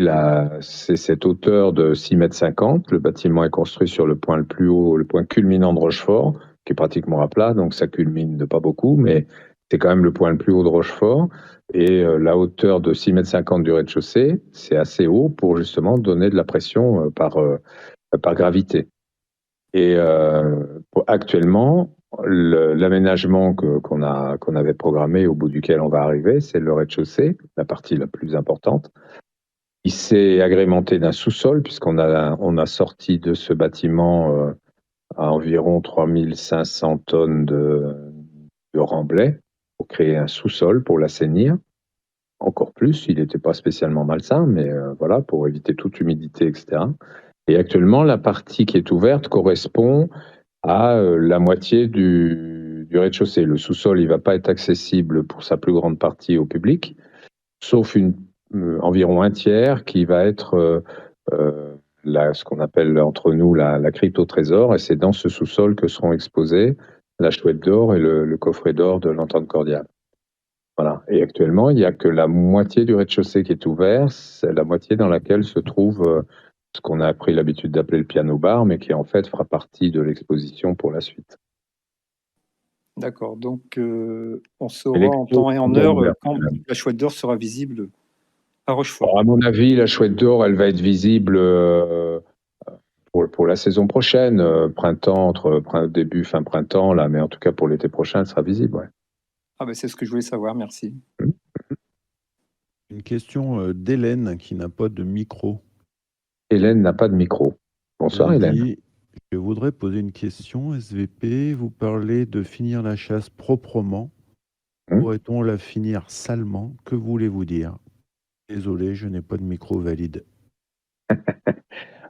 cette hauteur de 6,50 m. Le bâtiment est construit sur le point le plus haut, le point culminant de Rochefort, qui est pratiquement à plat, donc ça culmine de pas beaucoup, mais c'est quand même le point le plus haut de Rochefort. Et la hauteur de 6,50 m du rez-de-chaussée, c'est assez haut pour justement donner de la pression par gravité. Et actuellement, l'aménagement qu'on avait programmé, au bout duquel on va arriver, c'est le rez-de-chaussée, la partie la plus importante. Il s'est agrémenté d'un sous-sol, puisqu'on a sorti de ce bâtiment à environ 3500 tonnes de remblai pour créer un sous-sol pour l'assainir. Encore plus, il n'était pas spécialement malsain, mais voilà, pour éviter toute humidité, etc. Et actuellement, la partie qui est ouverte correspond à la moitié du rez-de-chaussée. Le sous-sol, il ne va pas être accessible pour sa plus grande partie au public, sauf environ un tiers qui va être ce qu'on appelle entre nous la crypte au trésor, et c'est dans ce sous-sol que seront exposés la Chouette d'Or et le coffret d'or de l'Entente cordiale. Voilà. Et actuellement, il n'y a que la moitié du rez-de-chaussée qui est ouvert, c'est la moitié dans laquelle se trouve ce qu'on a pris l'habitude d'appeler le piano-bar, mais qui en fait fera partie de l'exposition pour la suite.
D'accord, donc on saura en temps et en heure quand la Chouette d'Or sera visible à Rochefort.
Alors, à mon avis, la Chouette d'Or, elle va être visible pour la saison prochaine, printemps, début, fin printemps, là, mais en tout cas pour l'été prochain, elle sera visible. Ouais.
Ah ben c'est ce que je voulais savoir, merci.
Une question d'Hélène qui n'a pas de micro.
Hélène n'a pas de micro. Bonsoir Hélène.
Je voudrais poser une question, SVP. Vous parlez de finir la chasse proprement. Pourrait-on la finir salement? Que voulez-vous dire? Désolé, je n'ai pas de micro valide.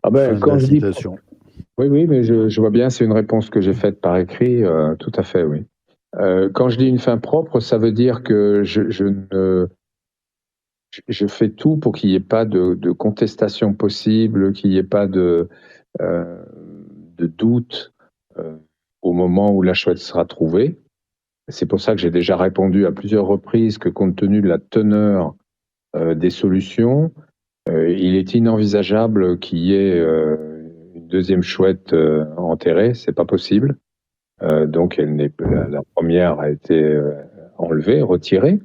Ah ben, quand je dis... Oui, mais je vois bien, c'est une réponse que j'ai faite par écrit, tout à fait, oui. Quand je dis une fin propre, ça veut dire que je fais tout pour qu'il n'y ait pas de contestation possible, qu'il n'y ait pas de doute au moment où la chouette sera trouvée. C'est pour ça que j'ai déjà répondu à plusieurs reprises que compte tenu de la teneur des solutions, il est inenvisageable qu'il y ait une deuxième chouette enterrée, c'est pas possible. Donc la première a été enlevée, retirée,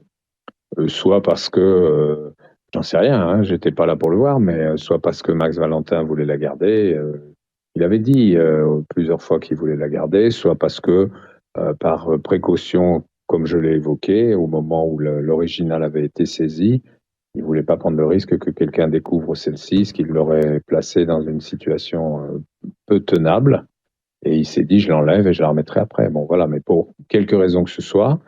soit parce que j'en sais rien, hein, j'étais pas là pour le voir, mais soit parce que Max Valentin voulait la garder, il avait dit plusieurs fois qu'il voulait la garder, soit parce que par précaution, comme je l'ai évoqué, au moment où l'original avait été saisi, il voulait pas prendre le risque que quelqu'un découvre celle-ci, ce qui l'aurait placé dans une situation peu tenable. Et il s'est dit, je l'enlève et je la remettrai après. Bon, voilà, mais pour quelque raison que ce soit,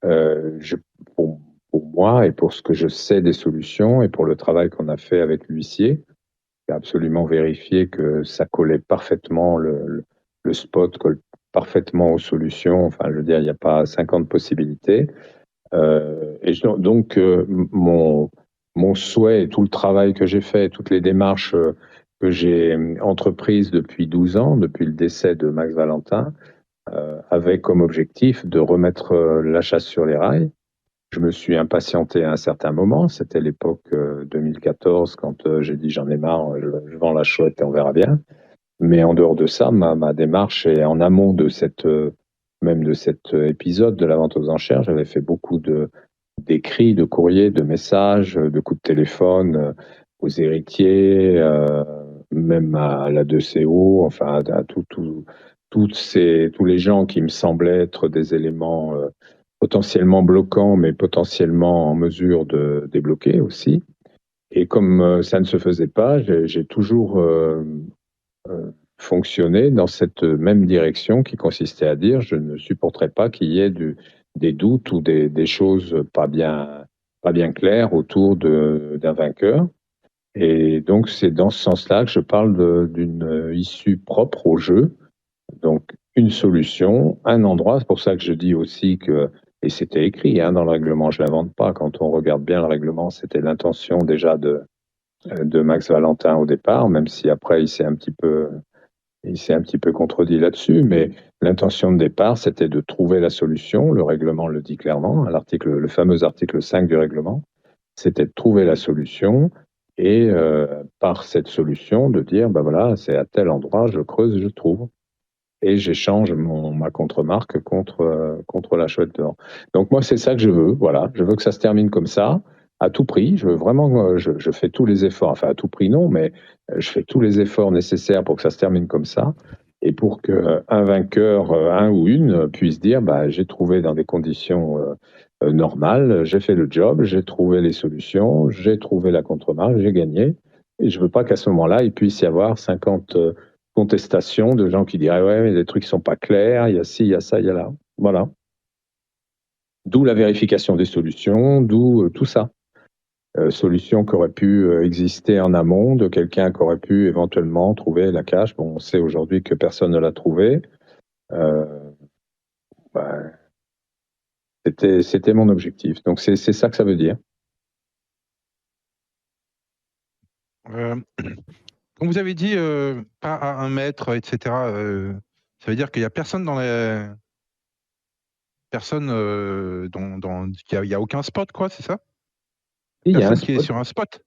pour moi et pour ce que je sais des solutions et pour le travail qu'on a fait avec l'huissier, j'ai absolument vérifié que ça collait parfaitement, le spot colle parfaitement aux solutions. Enfin, je veux dire, il n'y a pas 50 possibilités. Et donc, mon souhait et tout le travail que j'ai fait, toutes les démarches que j'ai entreprises depuis 12 ans, depuis le décès de Max Valentin, avait comme objectif de remettre la chasse sur les rails. Je me suis impatienté à un certain moment, c'était l'époque 2014, quand j'ai dit j'en ai marre, je vends la chouette et on verra bien. Mais en dehors de ça, ma démarche est en amont de cette même de cet épisode de la vente aux enchères. J'avais fait beaucoup d'écrits, de courriers, de messages, de coups de téléphone aux héritiers, même à la 2CO, enfin à tous les gens qui me semblaient être des éléments potentiellement bloquants, mais potentiellement en mesure de débloquer aussi. Et comme ça ne se faisait pas, j'ai toujours fonctionné dans cette même direction qui consistait à dire je ne supporterai pas qu'il y ait des doutes ou des choses pas bien claires autour d'un vainqueur. Et donc c'est dans ce sens-là que je parle d'une issue propre au jeu. Donc une solution, un endroit. C'est pour ça que je dis aussi que, et c'était écrit dans le règlement, je ne l'invente pas, quand on regarde bien le règlement, c'était l'intention déjà de Max Valentin au départ, même si après il s'est un petit peu contredit là-dessus, mais l'intention de départ, c'était de trouver la solution. Le règlement le dit clairement, le fameux article 5 du règlement, c'était de trouver la solution et par cette solution de dire, ben voilà, c'est à tel endroit, je creuse, je trouve. Et j'échange ma contre-marque contre la chouette d'or. Donc moi, c'est ça que je veux, voilà. Je veux que ça se termine comme ça, à tout prix. Je veux vraiment, je fais tous les efforts, enfin à tout prix non, mais je fais tous les efforts nécessaires pour que ça se termine comme ça et pour qu'un vainqueur, un ou une, puisse dire, bah, j'ai trouvé dans des conditions normales, j'ai fait le job, j'ai trouvé les solutions, j'ai trouvé la contre-marque, j'ai gagné. Et je veux pas qu'à ce moment-là, il puisse y avoir 50 contestations de gens qui diraient ouais, mais les trucs sont pas clairs, il y a ci, il y a ça, il y a là. Voilà. D'où la vérification des solutions, d'où tout ça. Solutions qui auraient pu exister en amont, de quelqu'un qui aurait pu éventuellement trouver la cache. Bon, on sait aujourd'hui que personne ne l'a trouvé. C'était mon objectif. Donc c'est ça que ça veut dire.
Quand vous avez dit pas à 1 mètre, etc., ça veut dire qu'il n'y a personne dans les. Personne il n'y a aucun spot, quoi, c'est ça? Personne qui est sur un spot?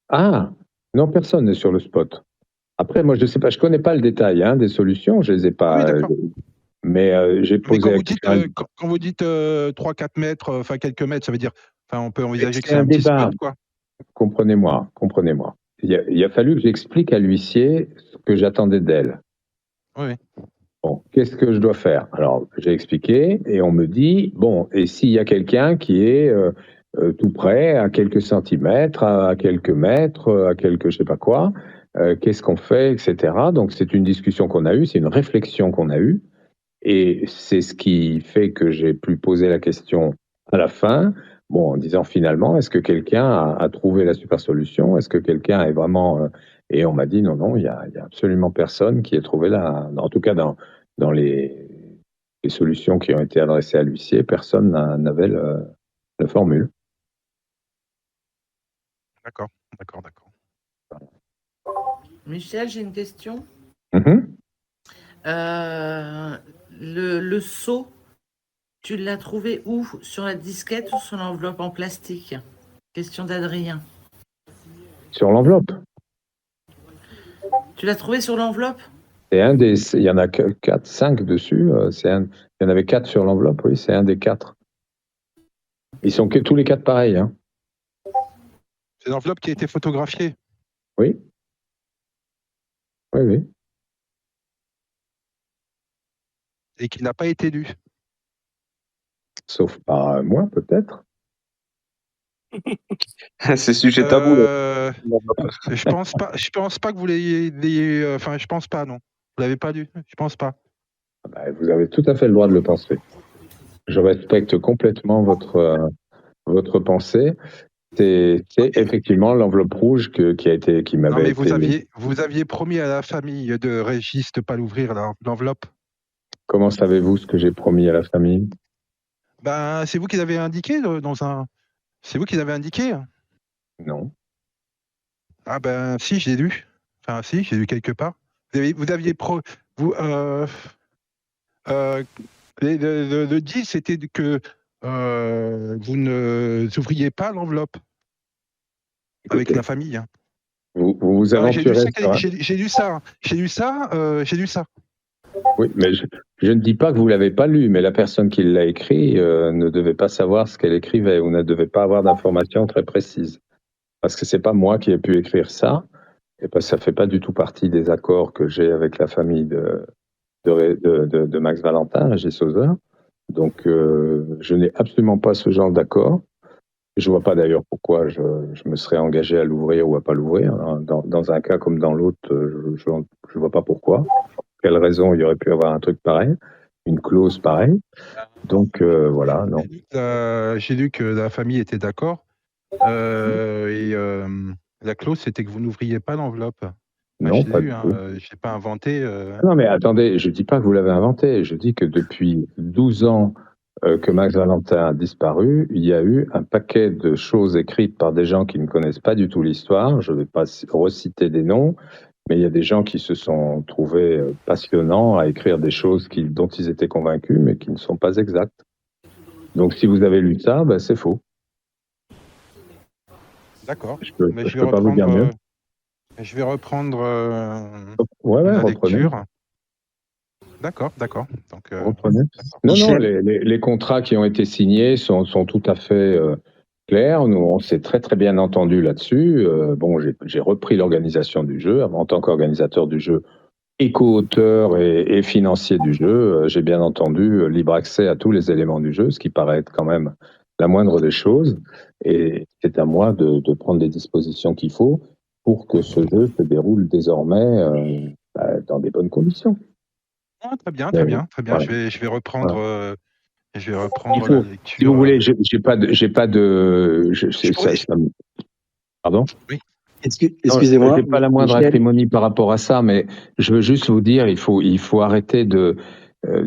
Ah, non, personne n'est sur le spot. Après, moi, je ne sais pas, je ne connais pas le détail des solutions, je ne les ai pas. Mais j'ai posé.
Mais quand vous dites 3-4 mètres, enfin quelques mètres, ça veut dire. Enfin, on peut envisager que c'est un petit spot, quoi.
Comprenez-moi. Il a fallu que j'explique à l'huissier ce que j'attendais d'elle.
Oui.
Bon, qu'est-ce que je dois faire? Alors, j'ai expliqué et on me dit, bon, et s'il y a quelqu'un qui est tout près, à quelques centimètres, à quelques mètres, à quelques je sais pas quoi, qu'est-ce qu'on fait, etc. Donc, c'est une discussion qu'on a eue, c'est une réflexion qu'on a eue. Et c'est ce qui fait que j'ai pu poser la question à la fin, bon, en disant finalement, est-ce que quelqu'un a trouvé la super solution? Est-ce que quelqu'un est vraiment... et on m'a dit non, il y a absolument personne qui ait trouvé en tout cas dans les solutions qui ont été adressées à l'huissier, personne n'avait la formule.
D'accord.
Michel, j'ai une question. Le seau, tu l'as trouvé où? Sur la disquette ou sur l'enveloppe en plastique? Question d'Adrien.
Sur l'enveloppe.
Tu l'as trouvé sur l'enveloppe?
Il y en a 4, 5 dessus. Il y en avait 4 sur l'enveloppe, oui, c'est un des 4. Ils sont tous les 4 pareils.
C'est l'enveloppe qui a été photographiée?
Oui. Oui.
Et qui n'a pas été lue?
Sauf par moi, peut-être.
C'est sujet tabou.
Je pense pas que vous l'ayez. Enfin, je pense pas, non. Vous l'avez pas lu? Je pense pas.
Vous avez tout à fait le droit de le penser. Je respecte complètement votre pensée. C'est effectivement l'enveloppe rouge qui m'avait.
Non, mais vous aviez promis à la famille de Régis de pas l'ouvrir, l'enveloppe.
Comment savez-vous ce que j'ai promis à la famille?
Ben, c'est vous qui l'avez indiqué C'est vous qui l'avez indiqué?
Non.
Ah ben, si, je l'ai lu. Enfin, si, j'ai lu quelque part. Vous aviez le deal, c'était que vous ne ouvriez pas l'enveloppe avec la famille.
Vous aventurez.
J'ai lu ça.
Oui, mais je ne dis pas que vous l'avez pas lu, mais la personne qui l'a écrit ne devait pas savoir ce qu'elle écrivait ou ne devait pas avoir d'informations très précises. Parce que c'est pas moi qui ai pu écrire ça, et parce que ça fait pas du tout partie des accords que j'ai avec la famille de Max Valentin, Régis Sauzer. Donc, je n'ai absolument pas ce genre d'accord. Je vois pas d'ailleurs pourquoi je me serais engagé à l'ouvrir ou à pas l'ouvrir. Dans un cas comme dans l'autre, je vois pas pourquoi. Pour quelle raison il y aurait pu avoir un truc pareil, une clause pareille. Donc voilà, non.
J'ai lu que la famille était d'accord. La clause, c'était que vous n'ouvriez pas l'enveloppe.
Non, pas du tout.
Je n'ai pas inventé.
Non, mais attendez, je dis pas que vous l'avez inventé. Je dis que depuis 12 ans que Max Valentin a disparu, il y a eu un paquet de choses écrites par des gens qui ne connaissent pas du tout l'histoire. Je ne vais pas reciter des noms, mais il y a des gens qui se sont trouvés passionnants à écrire des choses dont ils étaient convaincus, mais qui ne sont pas exactes. Donc si vous avez lu ça, ben, c'est faux.
D'accord.
Je peux pas vous dire mieux.
Je vais reprendre
la
lecture. D'accord. Donc,
reprenez. Non, les contrats qui ont été signés sont tout à fait clairs. Nous, on s'est très très bien entendu là-dessus. Bon, j'ai repris l'organisation du jeu en tant qu'organisateur du jeu et co-auteur et financier du jeu. J'ai bien entendu libre accès à tous les éléments du jeu, ce qui paraît être quand même la moindre des choses. Et c'est à moi de prendre les dispositions qu'il faut pour que ce jeu se déroule désormais dans des bonnes conditions.
Ah, très bien. Voilà. Je vais reprendre. Voilà. Je vais reprendre la lecture.
Si vous voulez, j'ai pas de. Pardon.
Oui.
Excusez-moi.
J'ai pas la moindre acrimonie par rapport à ça, mais je veux juste vous dire, il faut arrêter de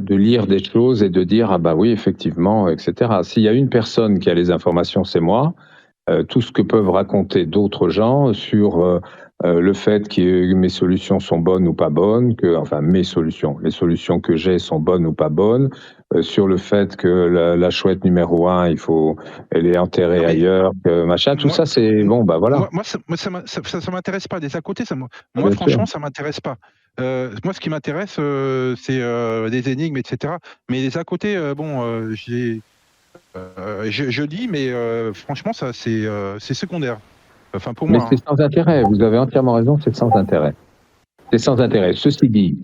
lire des choses et de dire ah bah oui effectivement, etc. S'il y a une personne qui a les informations, c'est moi. Tout ce que peuvent raconter d'autres gens sur le fait que mes solutions sont bonnes ou pas bonnes, les solutions que j'ai sont bonnes ou pas bonnes, sur le fait que la chouette numéro 1, elle est enterrée ailleurs, que machin, tout ça c'est bon, bah voilà.
Moi ça m'intéresse pas. Des à côté, moi franchement, ça m'intéresse pas. Moi, ce qui m'intéresse, c'est des énigmes, etc. Mais les à côté, je lis, mais franchement, ça c'est secondaire. Enfin, pour moi.
Mais c'est sans intérêt. Vous avez entièrement raison. C'est sans intérêt. C'est sans intérêt. Ceci dit,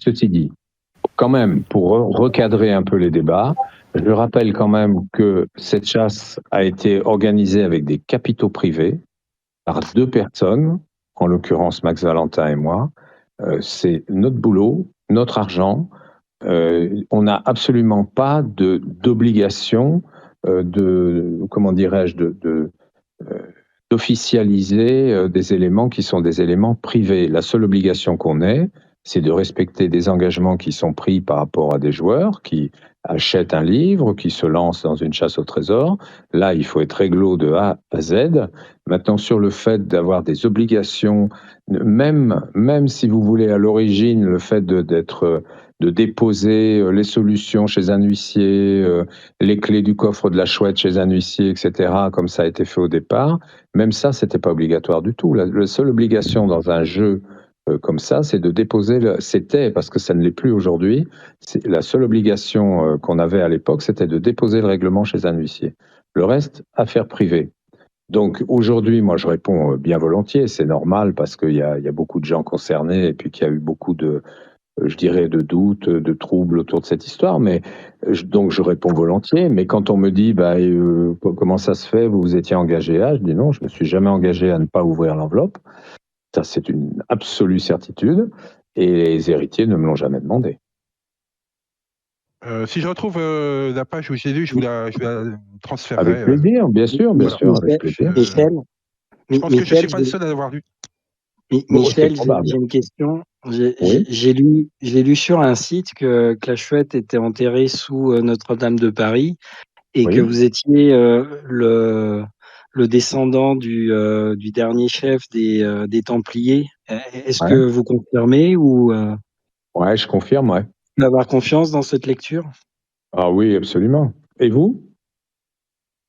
quand même, pour recadrer un peu les débats, je rappelle quand même que cette chasse a été organisée avec des capitaux privés par 2 personnes, en l'occurrence Max Valentin et moi. C'est notre boulot, notre argent. On n'a absolument pas d'obligation d'officialiser des éléments qui sont des éléments privés. La seule obligation qu'on ait, c'est de respecter des engagements qui sont pris par rapport à des joueurs qui achètent un livre, qui se lancent dans une chasse au trésor. Là, il faut être réglo de A à Z. Maintenant, sur le fait d'avoir des obligations, même si vous voulez à l'origine le fait de déposer les solutions chez un huissier, les clés du coffre de la chouette chez un huissier, etc., comme ça a été fait au départ, même ça, c'était pas obligatoire du tout. La seule obligation dans un jeu comme ça, c'est de déposer, c'était, parce que ça ne l'est plus aujourd'hui, la seule obligation qu'on avait à l'époque, c'était de déposer le règlement chez un huissier. Le reste, affaire privée. Donc aujourd'hui, moi je réponds bien volontiers, c'est normal parce qu'il y a beaucoup de gens concernés et puis qu'il y a eu beaucoup de doutes, de troubles autour de cette histoire, mais donc je réponds volontiers, mais quand on me dit comment ça se fait, vous vous étiez engagé là, je dis non, je me suis jamais engagé à ne pas ouvrir l'enveloppe, ça c'est une absolue certitude, et les héritiers ne me l'ont jamais demandé.
Si je retrouve la page où j'ai lu, je vous la transférerai.
Avec plaisir, bien sûr, avec plaisir.
Je pense que je ne suis pas le seul à l'avoir lu.
Michel, j'ai une question. J'ai lu sur un site que la chouette était enterrée sous Notre-Dame de Paris et que vous étiez le descendant du dernier chef des Templiers. Est-ce que vous confirmez ou
Ouais, je confirme, ouais.
Vous pouvez avoir confiance dans cette lecture?
Ah oui, absolument. Et vous?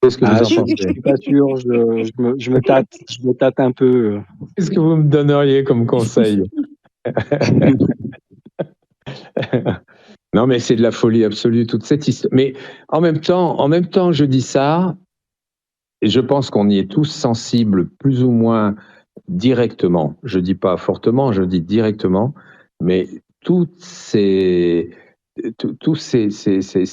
Qu'est-ce que vous en pensez?
Je suis pas sûr, je me tâte un peu.
Qu'est-ce que vous me donneriez comme conseil? Non, mais c'est de la folie absolue, toute cette histoire. Mais en même temps, je dis ça, et je pense qu'on y est tous sensibles, plus ou moins directement. Je dis pas fortement, je dis directement, mais toutes ces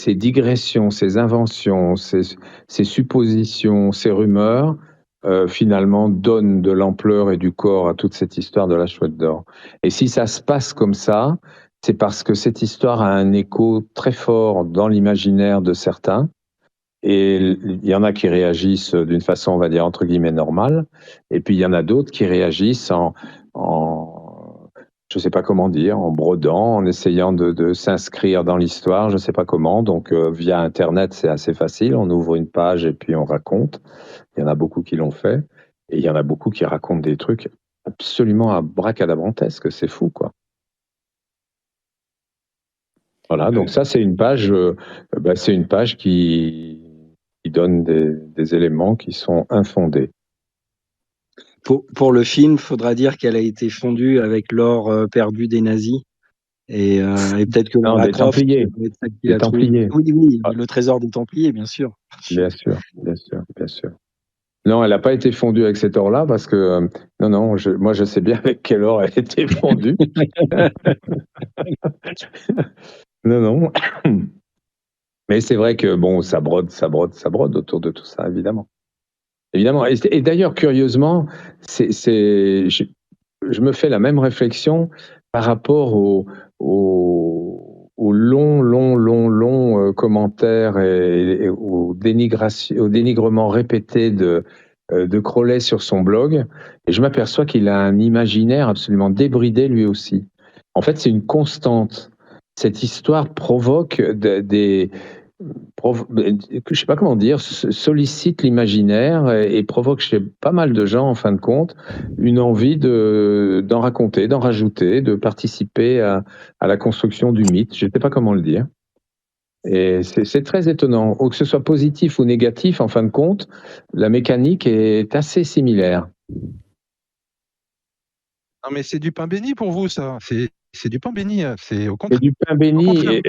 digressions, ces inventions, ces suppositions, ces rumeurs, finalement donnent de l'ampleur et du corps à toute cette histoire de la chouette d'or. Et si ça se passe comme ça, c'est parce que cette histoire a un écho très fort dans l'imaginaire de certains. Et il y en a qui réagissent d'une façon, on va dire, entre guillemets, normale. Et puis il y en a d'autres qui réagissent je ne sais pas comment dire, en brodant, en essayant de s'inscrire dans l'histoire, je ne sais pas comment. Donc via Internet, c'est assez facile. On ouvre une page et puis on raconte. Il y en a beaucoup qui l'ont fait. Et il y en a beaucoup qui racontent des trucs absolument abracadabrantesques. C'est fou, quoi. Voilà, donc ça, c'est une page qui donne des éléments qui sont infondés.
Pour le film, il faudra dire qu'elle a été fondue avec l'or perdu des nazis. Et peut-être que
Non, des Templiers.
Des Templiers. Oui, le trésor des Templiers, bien sûr.
Bien sûr. Non, elle n'a pas été fondue avec cet or-là parce que non, moi je sais bien avec quel or elle a été fondue. Non. Mais c'est vrai que bon, ça brode autour de tout ça, évidemment. Et d'ailleurs, curieusement, je me fais la même réflexion par rapport aux longs commentaires et au dénigrement répété de Crowley sur son blog. Et je m'aperçois qu'il a un imaginaire absolument débridé lui aussi. En fait, c'est une constante. Cette histoire provoque je sais pas comment dire, sollicite l'imaginaire et provoque chez pas mal de gens, en fin de compte, une envie d'en raconter, d'en rajouter, de participer à la construction du mythe. Je ne sais pas comment le dire. Et c'est très étonnant. Que ce soit positif ou négatif, en fin de compte, la mécanique est assez similaire.
Non, mais c'est du pain béni pour vous, ça. C'est du pain béni. C'est au contraire.
C'est du pain béni.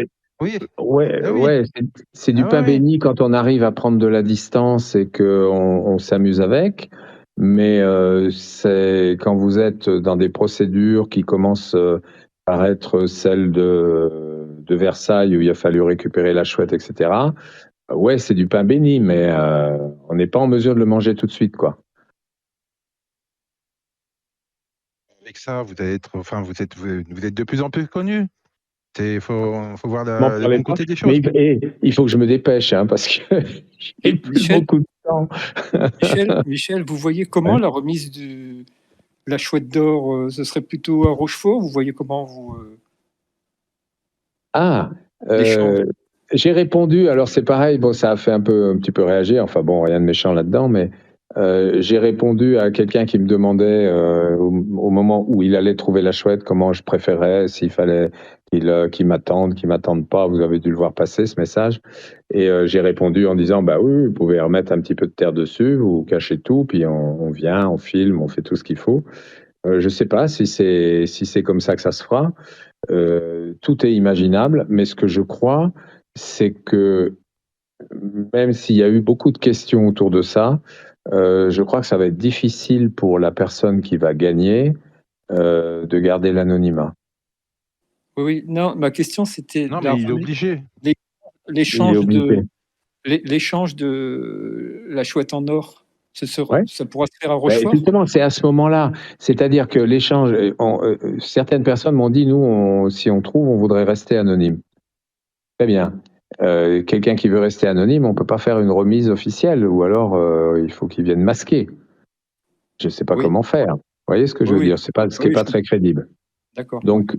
Oui.
Ouais, c'est du pain béni quand on arrive à prendre de la distance et qu'on s'amuse avec. Mais c'est quand vous êtes dans des procédures qui commencent par être celles de Versailles où il a fallu récupérer la chouette, etc. Ouais, c'est du pain béni, mais on n'est pas en mesure de le manger tout de suite, quoi.
Avec ça, vous êtes de plus en plus connu. Il faut voir le bon côté des choses.
Mais il faut que je me dépêche, hein, parce que j'ai plus beaucoup de temps.
Michel, vous voyez comment la remise de la chouette d'or, ce serait plutôt à Rochefort? Vous voyez comment vous...
J'ai répondu, alors c'est pareil, bon, ça a fait un petit peu réagir, enfin bon, rien de méchant là-dedans, mais j'ai répondu à quelqu'un qui me demandait au moment où il allait trouver la chouette, comment je préférais, s'il fallait qu'il m'attende pas, vous avez dû le voir passer ce message, et j'ai répondu en disant, bah oui, vous pouvez remettre un petit peu de terre dessus, vous cachez tout, puis on vient, on filme, on fait tout ce qu'il faut. Je sais pas si c'est comme ça que ça se fera. Tout est imaginable, mais ce que je crois, c'est que même s'il y a eu beaucoup de questions autour de ça, je crois que ça va être difficile pour la personne qui va gagner de garder l'anonymat.
Oui, non, ma question c'était...
Non, mais il est obligé.
L'échange de la chouette en or, ça pourra se faire à Rochefort?
Justement, c'est à ce moment-là. C'est-à-dire que l'échange... certaines personnes m'ont dit, nous, si on trouve, on voudrait rester anonyme. Très bien. Quelqu'un qui veut rester anonyme, on ne peut pas faire une remise officielle, ou alors il faut qu'il vienne masquer. Je ne sais pas comment faire. Vous voyez ce que je veux dire? C'est pas, ce qui n'est pas très crédible.
D'accord.
Donc,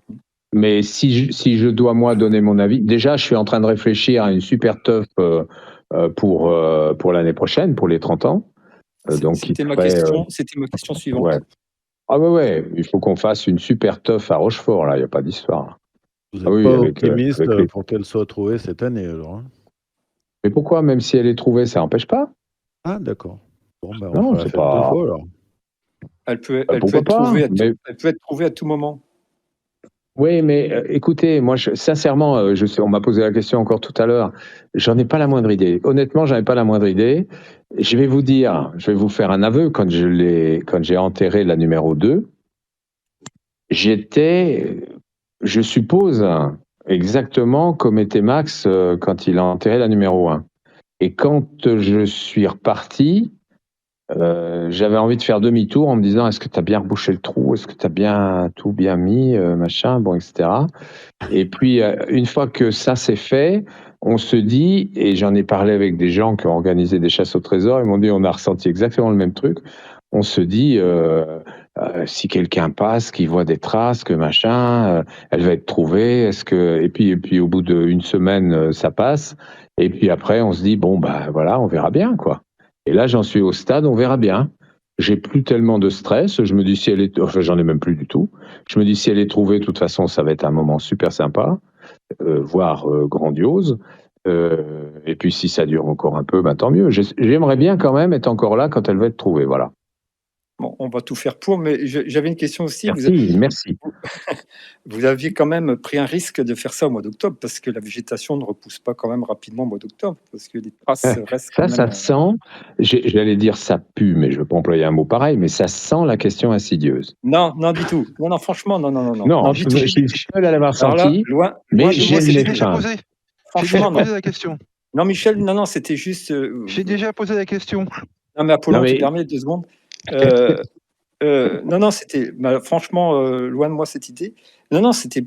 mais si je dois, moi, donner mon avis, déjà, je suis en train de réfléchir à une super teuf pour l'année prochaine, pour les 30 ans.
C'était ma question suivante.
Ouais. Ah ouais, il faut qu'on fasse une super teuf à Rochefort, là, il n'y a pas d'histoire.
Vous n'êtes pas optimiste pour qu'elle soit trouvée cette année, alors, hein?
Mais pourquoi? Même si elle est trouvée, ça n'empêche pas.
Ah, d'accord. Bon, ben,
non, c'est pas...
2 fois, alors. Elle peut être trouvée à tout moment.
Oui, mais écoutez, moi, sincèrement, on m'a posé la question encore tout à l'heure, j'en ai pas la moindre idée. Honnêtement, j'en ai pas la moindre idée. Je vais vous faire un aveu, quand j'ai enterré la numéro 2, j'étais, je suppose, exactement comme était Max quand il a enterré la numéro 1. Et quand je suis reparti, j'avais envie de faire demi-tour en me disant, est-ce que tu as bien rebouché le trou? Est-ce que tu as bien tout bien mis, machin, bon, etc. Et puis, une fois que ça c'est fait, on se dit, et j'en ai parlé avec des gens qui ont organisé des chasses au trésor, ils m'ont dit, on a ressenti exactement le même truc. On se dit, si quelqu'un passe, qui voit des traces, que machin, elle va être trouvée. Et puis au bout d'une semaine, ça passe. Et puis après, on se dit, bon, bah voilà, on verra bien, quoi. Et là, j'en suis au stade, on verra bien. J'ai plus tellement de stress. Je me dis, j'en ai même plus du tout. Je me dis, si elle est trouvée, de toute façon, ça va être un moment super sympa, voire grandiose. Et puis, si ça dure encore un peu, ben, tant mieux. J'aimerais bien quand même être encore là quand elle va être trouvée, voilà.
Bon, on va tout faire pour, mais j'avais une question aussi.
Merci.
Vous aviez quand même pris un risque de faire ça au mois d'octobre, parce que la végétation ne repousse pas quand même rapidement au mois d'octobre, parce que les traces restent quand même...
Ça sent, j'allais dire ça pue, mais je ne veux pas employer un mot pareil, mais ça sent la question insidieuse.
Non, non, du tout. Non, franchement, non.
Non, je suis seul à l'avoir senti, mais j'ai
déjà posé. J'ai déjà posé la question.
Non, Michel, non, c'était juste...
J'ai déjà posé la question.
Non, mais Apollon, tu permets 2 secondes. Non, c'était... franchement, loin de moi cette idée. Non, c'était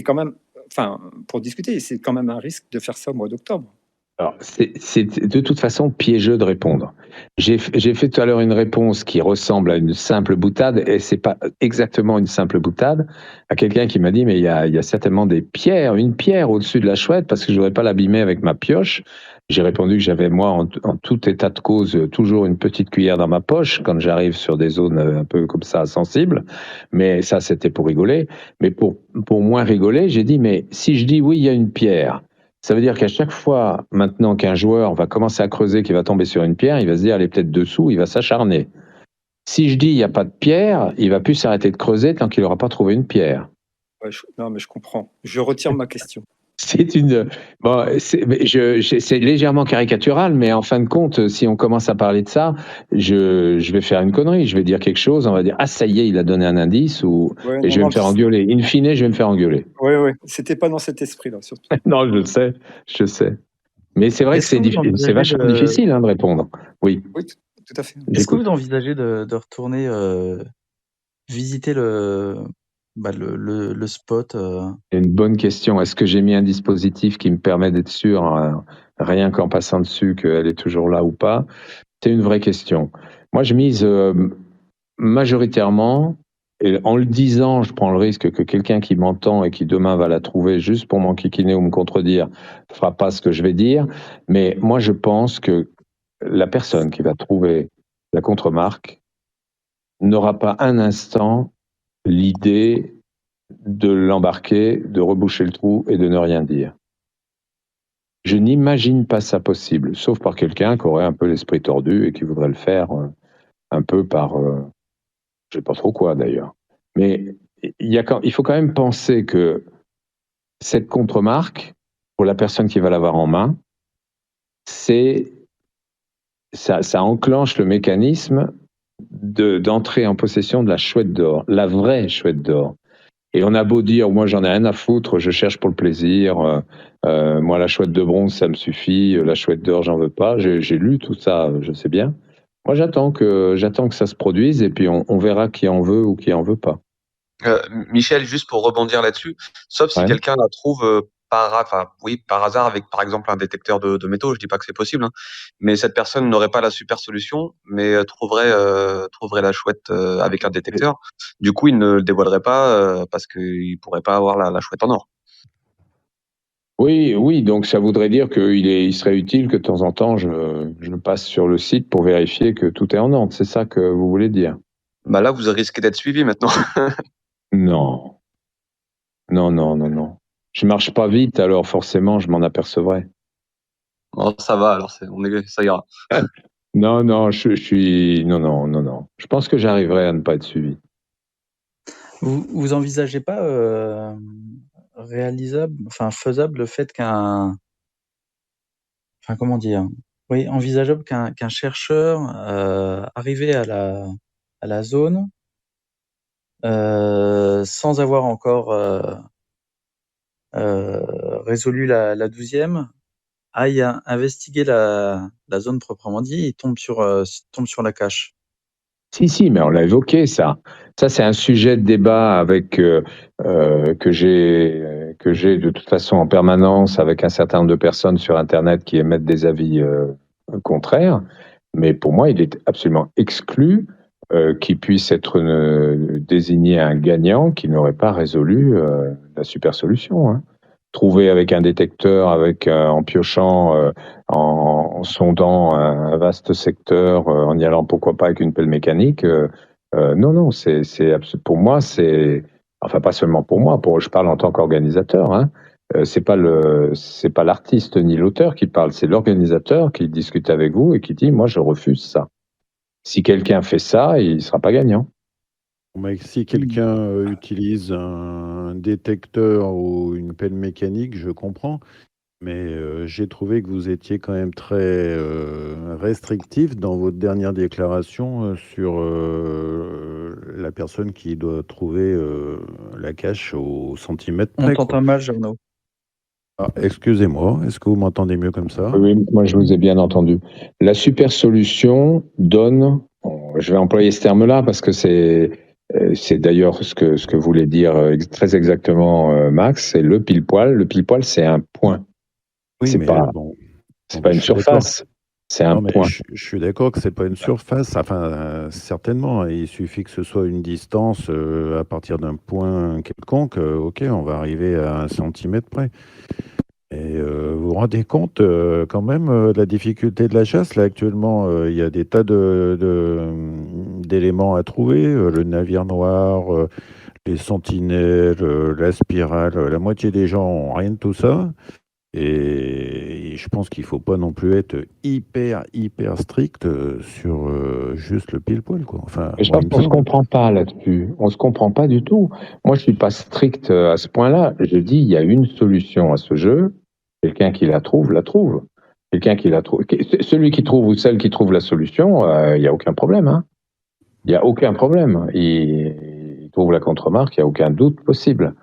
quand même... Enfin, pour discuter, c'est quand même un risque de faire ça au mois d'octobre.
Alors, c'est de toute façon piégeux de répondre. J'ai fait tout à l'heure une réponse qui ressemble à une simple boutade, et c'est pas exactement une simple boutade, à quelqu'un qui m'a dit, mais il y a certainement une pierre au-dessus de la chouette, parce que je voudrais pas l'abîmer avec ma pioche. J'ai répondu que j'avais, moi, en tout état de cause, toujours une petite cuillère dans ma poche quand j'arrive sur des zones un peu comme ça sensibles. Mais ça, c'était pour rigoler. Mais pour moins rigoler, j'ai dit, mais si je dis oui, il y a une pierre, ça veut dire qu'à chaque fois, maintenant qu'un joueur va commencer à creuser, qu'il va tomber sur une pierre, il va se dire, elle est peut-être dessous, il va s'acharner. Si je dis, il n'y a pas de pierre, il va plus s'arrêter de creuser tant qu'il n'aura pas trouvé une pierre.
Ouais, non, mais je comprends. Je retire ma question.
C'est légèrement caricatural, mais en fin de compte, si on commence à parler de ça, je vais faire une connerie. Je vais dire quelque chose, on va dire, ah, ça y est, il a donné un indice, et je vais me faire engueuler. In fine, je vais me faire engueuler.
Oui. C'était pas dans cet esprit-là, surtout.
Non, je le sais. Mais c'est vrai que c'est vachement difficile de répondre. Oui,
tout à fait.
Est-ce que vous envisagez de retourner visiter le spot
C'est une bonne question. Est-ce que j'ai mis un dispositif qui me permet d'être sûr, rien qu'en passant dessus, qu'elle est toujours là ou pas? C'est une vraie question. Moi, je mise majoritairement, et en le disant, je prends le risque que quelqu'un qui m'entend et qui demain va la trouver juste pour m'enquiquiner ou me contredire ne fera pas ce que je vais dire. Mais moi, je pense que la personne qui va trouver la contremarque n'aura pas un instant l'idée de l'embarquer, de reboucher le trou et de ne rien dire. Je n'imagine pas ça possible, sauf par quelqu'un qui aurait un peu l'esprit tordu et qui voudrait le faire un peu par... je ne sais pas trop quoi d'ailleurs. Mais il faut quand même penser que cette contremarque, pour la personne qui va l'avoir en main, ça enclenche le mécanisme d'entrer en possession de la chouette d'or, la vraie chouette d'or. Et on a beau dire, moi j'en ai rien à foutre, je cherche pour le plaisir, moi la chouette de bronze ça me suffit, la chouette d'or j'en veux pas, j'ai lu tout ça, je sais bien. Moi j'attends que ça se produise et puis on verra qui en veut ou qui en veut pas.
Michel, juste pour rebondir là-dessus, sauf si quelqu'un la trouve par hasard avec par exemple un détecteur de métaux, je dis pas que c'est possible, hein, mais cette personne n'aurait pas la super solution, mais trouverait la chouette avec un détecteur. Du coup, il ne le dévoilerait pas parce qu'il pourrait pas avoir la chouette en or.
Oui, donc ça voudrait dire qu'il serait utile que de temps en temps je passe sur le site pour vérifier que tout est en ordre. C'est ça que vous voulez dire?
Bah là, vous risquez d'être suivi maintenant.
Non. Je marche pas vite, alors forcément, je m'en apercevrai.
Oh, ça va, alors ça ira.
Non, je suis... Non. Je pense que j'arriverai à ne pas être suivi.
Vous envisagez pas faisable le fait qu'un, enfin comment dire, oui, envisageable qu'un chercheur arrivé à la zone sans avoir encore résolu la 12e, aille investiguer la zone proprement dit et tombe sur la cache.
Si, mais on l'a évoqué, ça. Ça, c'est un sujet de débat avec que j'ai de toute façon en permanence avec un certain nombre de personnes sur Internet qui émettent des avis contraires. Mais pour moi, il est absolument exclu qu'il puisse être désigné un gagnant qui n'aurait pas résolu la super solution. Hein. Trouver avec un détecteur, en piochant, en sondant un vaste secteur, en y allant pourquoi pas avec une pelle mécanique. Non, pour moi, enfin pas seulement pour moi, je parle en tant qu'organisateur. Hein, c'est pas l'artiste ni l'auteur qui parle, c'est l'organisateur qui discute avec vous et qui dit moi je refuse ça. Si quelqu'un fait ça, il sera pas gagnant.
Mais si quelqu'un utilise un détecteur ou une pelle mécanique, je comprends. Mais j'ai trouvé que vous étiez quand même très restrictif dans votre dernière déclaration sur la personne qui doit trouver la cache au centimètre
On
près.
t'entend mal, Jarno.
Ah, excusez-moi, est-ce que vous m'entendez mieux comme ça?
Oui, moi je vous ai bien entendu. La super solution donne, je vais employer ce terme-là parce que c'est d'ailleurs ce que voulait dire très exactement Max, c'est le pile-poil. Le pile-poil, c'est un point.
Oui,
c'est
mais
pas,
bon,
c'est pas une surface, c'est un point.
Je suis d'accord que c'est pas une surface, enfin certainement, il suffit que ce soit une distance à partir d'un point quelconque, ok, on va arriver à 1 centimètre près. Et vous vous rendez compte quand même de la difficulté de la chasse. Là actuellement, il y a des tas d'éléments à trouver, le navire noir, les sentinelles, la spirale, la moitié des gens ont rien de tout ça. Et je pense qu'il ne faut pas non plus être hyper strict sur juste le pile-poil, quoi. Enfin,
je pense qu'on ne se comprend pas là-dessus. On ne se comprend pas du tout. Moi, je ne suis pas strict à ce point-là. Je dis, il y a une solution à ce jeu. Quelqu'un qui la trouve, la trouve. Quelqu'un qui la trouve. Celui qui trouve ou celle qui trouve la solution, il n'y a aucun problème. Hein. Il n'y a aucun problème. Il trouve la contre-marque, il n'y a aucun doute possible.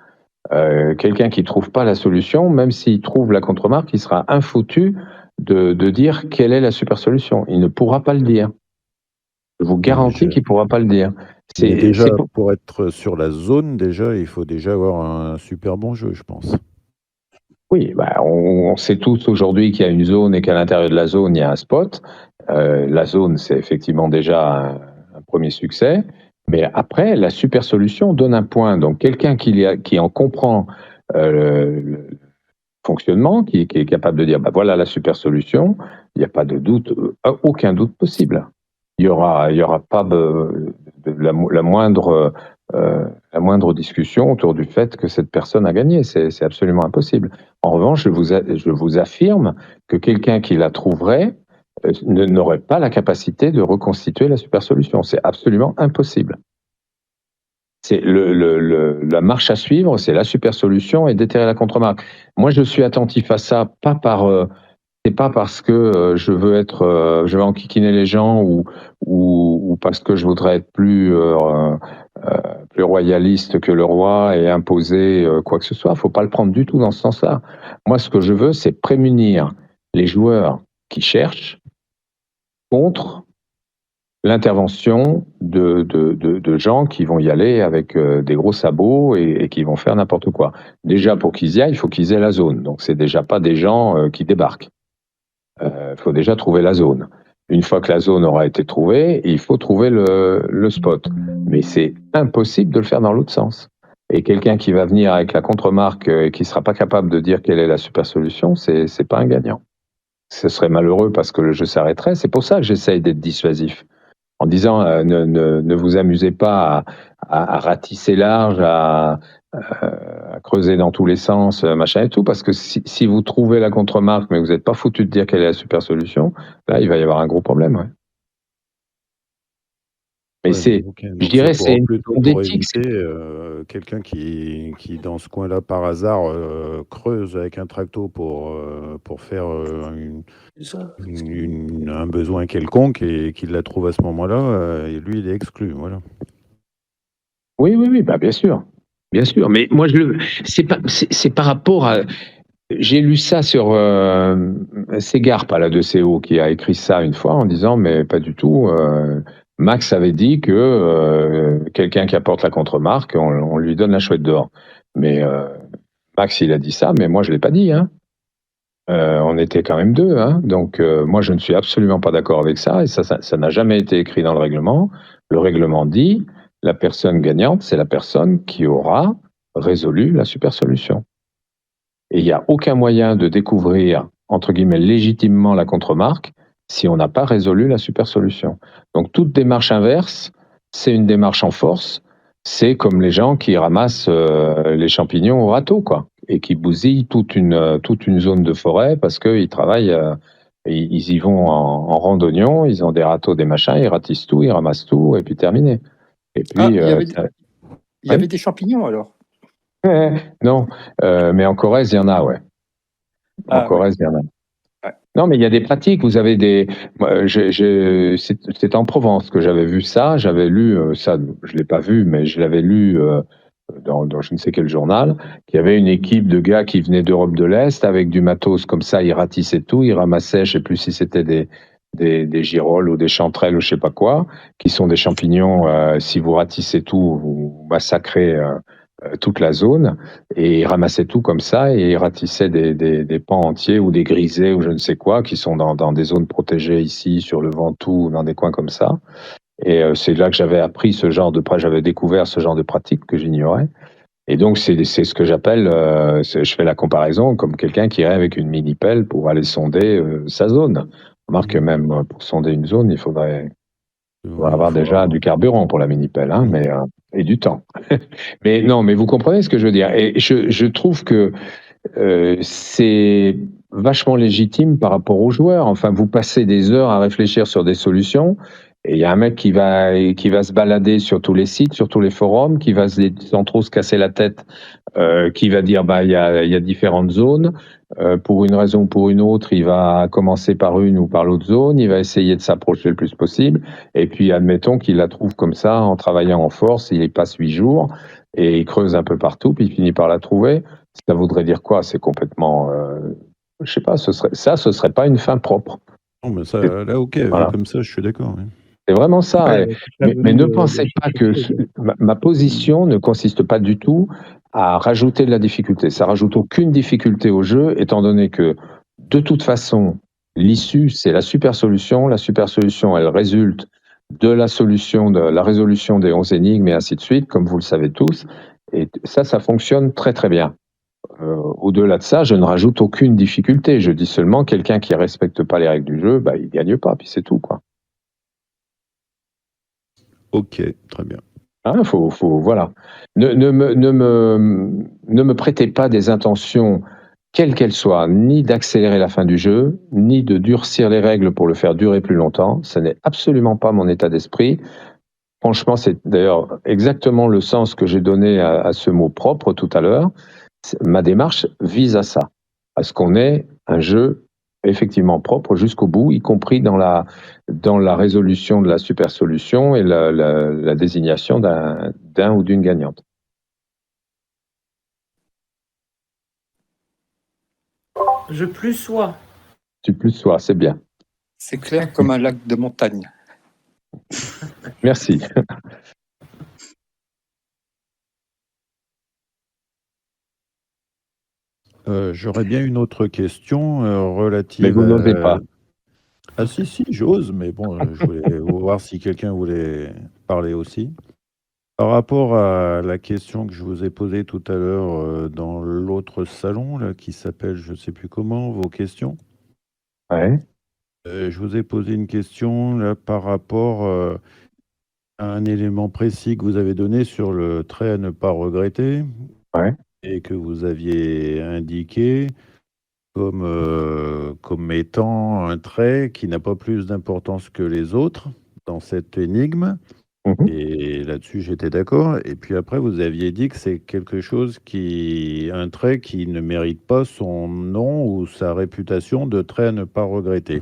Quelqu'un qui ne trouve pas la solution, même s'il trouve la contre-marque, il sera infoutu de dire quelle est la super solution. Il ne pourra pas le dire. Je vous garantis qu'il ne pourra pas le dire.
Pour être sur la zone, déjà, il faut déjà avoir un super bon jeu, je pense.
Oui, on sait tous aujourd'hui qu'il y a une zone et qu'à l'intérieur de la zone, il y a un spot. La zone, c'est effectivement déjà un premier succès. Mais après, la super solution donne un point. Donc, quelqu'un qui en comprend le fonctionnement, qui est capable de dire, voilà la super solution, il n'y a pas de doute, aucun doute possible. Il y aura pas la moindre discussion autour du fait que cette personne a gagné. C'est absolument impossible. En revanche, je vous affirme que quelqu'un qui la trouverait n'aurait pas la capacité de reconstituer la super solution. C'est absolument impossible. C'est la marche à suivre, c'est la super solution et déterrer la contre-marque. Moi, je suis attentif à ça, c'est pas parce que je veux enquiquiner les gens ou parce que je voudrais être plus royaliste que le roi et imposer quoi que ce soit. Faut pas le prendre du tout dans ce sens-là. Moi, ce que je veux, c'est prémunir les joueurs qui cherchent contre l'intervention de gens qui vont y aller avec des gros sabots et qui vont faire n'importe quoi. Déjà, pour qu'ils y aillent, il faut qu'ils aient la zone. Donc, c'est déjà pas des gens qui débarquent. Il faut déjà trouver la zone. Une fois que la zone aura été trouvée, il faut trouver le spot. Mais c'est impossible de le faire dans l'autre sens. Et quelqu'un qui va venir avec la contre-marque et qui ne sera pas capable de dire quelle est la super solution, c'est pas un gagnant. Ce serait malheureux parce que le jeu s'arrêterait. C'est pour ça que j'essaye d'être dissuasif. En disant ne vous amusez pas à ratisser large, à creuser dans tous les sens, machin et tout, parce que si vous trouvez la contre-marque, mais vous n'êtes pas foutu de dire quelle est la super solution, là, il va y avoir un gros problème. Ouais. Mais c'est, je dirais, c'est une
plutôt
question
pour
d'éthique.
éviter quelqu'un qui, dans ce coin-là, par hasard, creuse avec un tracto pour faire un besoin quelconque et qu'il la trouve à ce moment-là, et lui, il est exclu. Voilà.
Oui, oui, oui, bah bien sûr. Bien sûr. Mais moi, c'est par rapport à. J'ai lu ça sur Segarp, la de CO, qui a écrit ça une fois en disant, mais pas du tout. Max avait dit que quelqu'un qui apporte la contre-marque, on lui donne la chouette d'or. Mais Max, il a dit ça, mais moi, je l'ai pas dit. Hein. On était quand même deux. Hein. Donc, moi, je ne suis absolument pas d'accord avec ça. Et ça n'a jamais été écrit dans le règlement. Le règlement dit, la personne gagnante, c'est la personne qui aura résolu la super solution. Et il n'y a aucun moyen de découvrir, entre guillemets, légitimement la contre-marque si on n'a pas résolu la super solution. Donc toute démarche inverse, c'est une démarche en force. C'est comme les gens qui ramassent les champignons au râteau, quoi, et qui bousillent toute une zone de forêt parce qu'ils travaillent, ils y vont en randonnion, ils ont des râteaux, des machins, ils ratissent tout, ils ramassent tout, et puis terminé. Et puis,
il y avait des champignons alors.
Non, mais en Corrèze, il y en a, ouais. En Corrèze, il y en a.
Ouais.
Non, mais il y a des pratiques. Vous avez des. C'est en Provence que j'avais vu ça. J'avais lu ça. Je l'ai pas vu, mais je l'avais lu dans je ne sais quel journal. Qu'il y avait une équipe de gars qui venaient d'Europe de l'Est avec du matos comme ça. Ils ratissaient tout. Ils ramassaient. Je sais plus si c'était des girolles ou des chanterelles ou je sais pas quoi, qui sont des champignons. Si vous ratissez tout, vous massacrez toute la zone, et ils ramassaient tout comme ça et ils ratissaient des pans entiers ou des grisets ou je ne sais quoi qui sont dans des zones protégées ici sur le Ventoux, dans des coins comme ça. Et c'est là que j'avais appris j'avais découvert ce genre de pratique que j'ignorais. Et donc c'est ce que j'appelle, je fais la comparaison comme quelqu'un qui irait avec une mini-pelle pour aller sonder sa zone. Remarque que même pour sonder une zone, il faudrait avoir déjà du carburant pour la mini-pelle, hein, mais, et du temps. Mais non, mais vous comprenez ce que je veux dire. Et je trouve que c'est vachement légitime par rapport aux joueurs. Enfin, vous passez des heures à réfléchir sur des solutions, et il y a un mec qui va se balader sur tous les sites, sur tous les forums, qui va sans trop se casser la tête, qui va dire bah il y a différentes zones. Pour une raison ou pour une autre, il va commencer par une ou par l'autre zone, il va essayer de s'approcher le plus possible, et puis admettons qu'il la trouve comme ça en travaillant en force, il y passe 8 jours, et il creuse un peu partout, puis il finit par la trouver. Ça voudrait dire quoi? C'est complètement, je sais pas, ce serait pas une fin propre.
Non, mais ça, là, ok,
Voilà.
Comme ça, je suis d'accord. Oui.
C'est vraiment ça. Mais ne pensez pas que ma position ne consiste pas du tout à rajouter de la difficulté. Ça rajoute aucune difficulté au jeu, étant donné que de toute façon, l'issue, c'est la super solution. La super solution, elle résulte de la résolution des 11 énigmes et ainsi de suite, comme vous le savez tous. Et ça fonctionne très très bien. Au-delà de ça, je ne rajoute aucune difficulté. Je dis seulement quelqu'un qui ne respecte pas les règles du jeu, bah, il ne gagne pas, puis c'est tout, quoi.
Ok, très bien.
Hein, voilà. Ne me prêtez pas des intentions, quelles qu'elles soient, ni d'accélérer la fin du jeu, ni de durcir les règles pour le faire durer plus longtemps. Ce n'est absolument pas mon état d'esprit. Franchement, c'est d'ailleurs exactement le sens que j'ai donné à ce mot propre tout à l'heure. Ma démarche vise à ça, à ce qu'on ait un jeu effectivement propre jusqu'au bout, y compris dans la résolution de la super solution et la désignation d'un ou d'une gagnante.
Je plus sois.
Tu plus sois, c'est bien.
C'est clair comme un lac de montagne.
Merci.
J'aurais bien une autre question relative.
Mais vous n'osez pas.
Ah si, j'ose, mais bon, je voulais voir si quelqu'un voulait parler aussi. Par rapport à la question que je vous ai posée tout à l'heure dans l'autre salon, là, qui s'appelle, je ne sais plus comment, vos questions.
Ouais.
Je vous ai posé une question là, par rapport à un élément précis que vous avez donné sur le trait à ne pas regretter.
Ouais.
Et que vous aviez indiqué comme étant un trait qui n'a pas plus d'importance que les autres dans cette énigme, Et là-dessus, j'étais d'accord. Et puis après, vous aviez dit que c'est quelque chose un trait qui ne mérite pas son nom ou sa réputation de trait à ne pas regretter.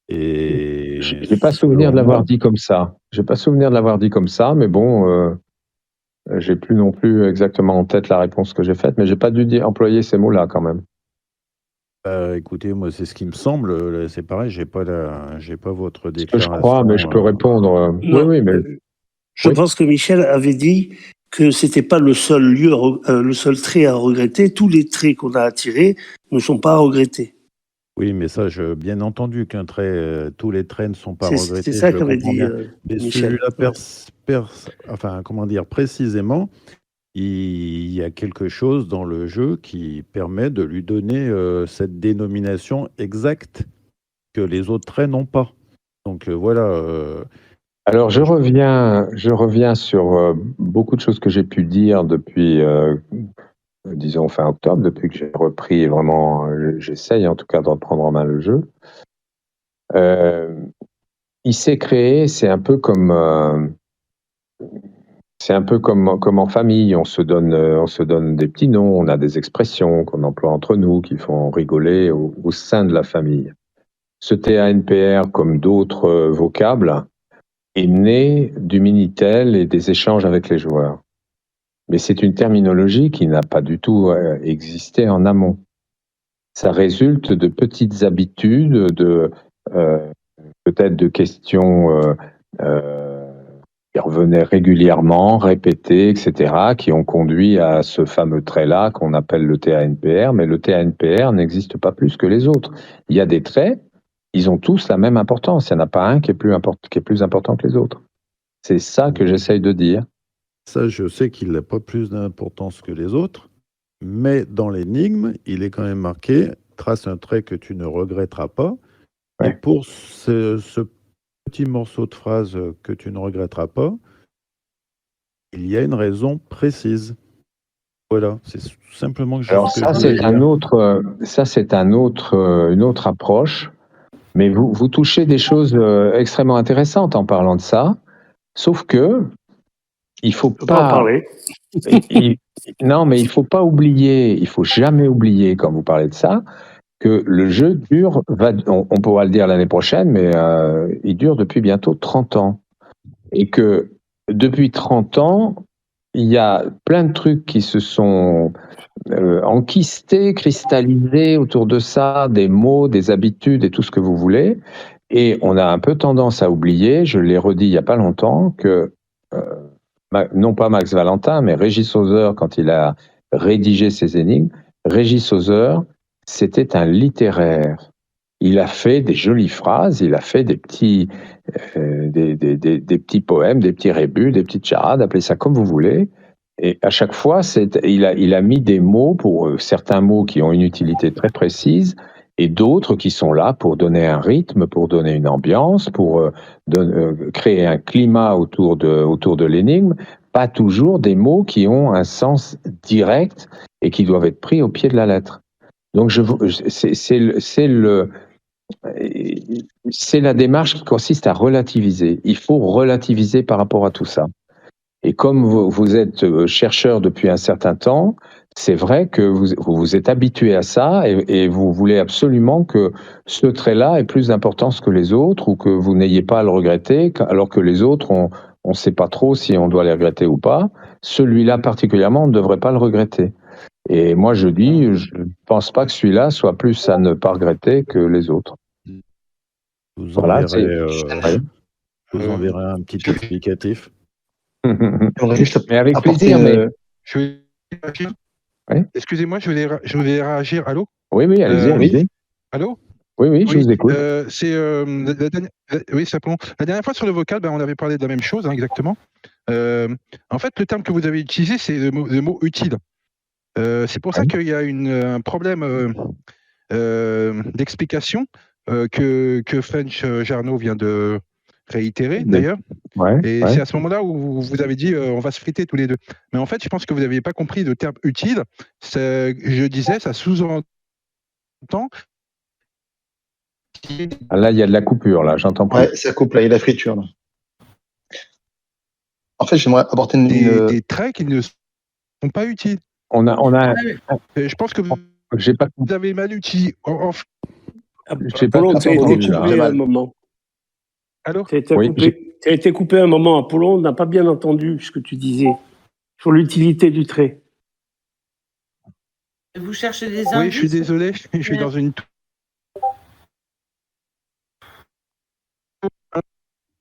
Et
J'ai pas souvenir de l'avoir dit comme ça. J'ai pas souvenir de l'avoir dit comme ça, mais bon, j'ai plus non plus exactement en tête la réponse que j'ai faite, mais j'ai pas dû employer ces mots-là quand même.
Écoutez, moi, c'est ce qui me semble. C'est pareil, j'ai pas votre déclaration.
Je crois, mais je peux répondre.
Non,
oui, mais
je pense que Michel avait dit que c'était pas le seul lieu, le seul trait à regretter. Tous les traits qu'on a attirés ne sont pas à regretter.
Oui, mais ça, bien entendu qu'un trait, tous les traits ne sont pas regrettés.
C'est ça
je
qu'avait
comprends
dit
bien. Mais
Michel.
celui-là, comment dire, précisément, il y a quelque chose dans le jeu qui permet de lui donner cette dénomination exacte que les autres traits n'ont pas. Donc voilà.
Alors je reviens sur beaucoup de choses que j'ai pu dire depuis, disons fin octobre, depuis que j'ai repris vraiment, j'essaye en tout cas de reprendre en main le jeu. Il s'est créé, c'est un peu comme en famille, on se donne des petits noms, on a des expressions qu'on emploie entre nous qui font rigoler au sein de la famille. Ce TANPR, comme d'autres vocables, est né du Minitel et des échanges avec les joueurs. Mais c'est une terminologie qui n'a pas du tout existé en amont. Ça résulte de petites habitudes, peut-être de questions qui revenaient régulièrement, répétées, etc., qui ont conduit à ce fameux trait-là qu'on appelle le TANPR, mais le TANPR n'existe pas plus que les autres. Il y a des traits, ils ont tous la même importance, il n'y en a pas un qui est plus important que les autres. C'est ça que j'essaye de dire.
Ça, je sais qu'il n'a pas plus d'importance que les autres, mais dans l'énigme, il est quand même marqué « trace un trait que tu ne regretteras pas ». Ouais. Et pour ce petit morceau de phrase que tu ne regretteras pas, il y a une raison précise. Voilà, c'est tout simplement que
Alors ça, c'est une autre approche, mais vous touchez des choses extrêmement intéressantes en parlant de ça, sauf que il faut pas en parler. Non, mais il faut pas oublier, il faut jamais oublier quand vous parlez de ça, que le jeu dure, on pourra le dire l'année prochaine, mais il dure depuis bientôt 30 ans. Et que depuis 30 ans, il y a plein de trucs qui se sont enquistés, cristallisés autour de ça, des mots, des habitudes et tout ce que vous voulez. Et on a un peu tendance à oublier, je l'ai redit il n'y a pas longtemps, que non pas Max Valentin, mais Régis Hauser, quand il a rédigé ses énigmes, Régis Hauser, c'était un littéraire. Il a fait des jolies phrases, il a fait des petits poèmes, des petits rébus, des petites charades, appelez ça comme vous voulez. Et à chaque fois, il a mis des mots pour certains mots qui ont une utilité très précise et d'autres qui sont là pour donner un rythme, pour donner une ambiance, pour créer un climat autour de l'énigme. Pas toujours des mots qui ont un sens direct et qui doivent être pris au pied de la lettre. Donc c'est la démarche qui consiste à relativiser. Il faut relativiser par rapport à tout ça. Et comme vous êtes chercheur depuis un certain temps, c'est vrai que vous vous êtes habitué à ça et vous voulez absolument que ce trait-là ait plus d'importance que les autres ou que vous n'ayez pas à le regretter, alors que les autres, on ne sait pas trop si on doit les regretter ou pas. Celui-là particulièrement, on ne devrait pas le regretter. Et moi, je dis, je ne pense pas que celui-là soit plus à ne pas regretter que les autres.
Vous enverrez un petit explicatif.
Mais avec plaisir.
Je vais réagir. Oui. Excusez-moi, je vais réagir. Allô?
Oui, allez-y.
Allô?
Oui, je vous écoute.
Simplement. La dernière fois sur le vocal, on avait parlé de la même chose, hein, exactement. En fait, le terme que vous avez utilisé, c'est le mot utile. C'est pour ça qu'il y a un problème d'explication que French Jarno vient de réitérer, d'ailleurs. C'est à ce moment-là où vous avez dit on va se friter tous les deux. Mais en fait, je pense que vous n'aviez pas compris le terme utile. Je disais, ça sous-entend.
Là, il y a de la coupure, là, j'entends pas.
Ouais, ça coupe, là, il y a de la friture, là. En fait, j'aimerais apporter
des traits qui ne sont pas utiles. Je pense que vous avez mal utilisé.
Apollon, tu as été coupé à un moment.
Allô?
Tu as été coupé à un moment. Apollon n'a pas bien entendu ce que tu disais sur l'utilité du trait.
Vous cherchez des indices?
Oui, je suis désolé, je suis dans une...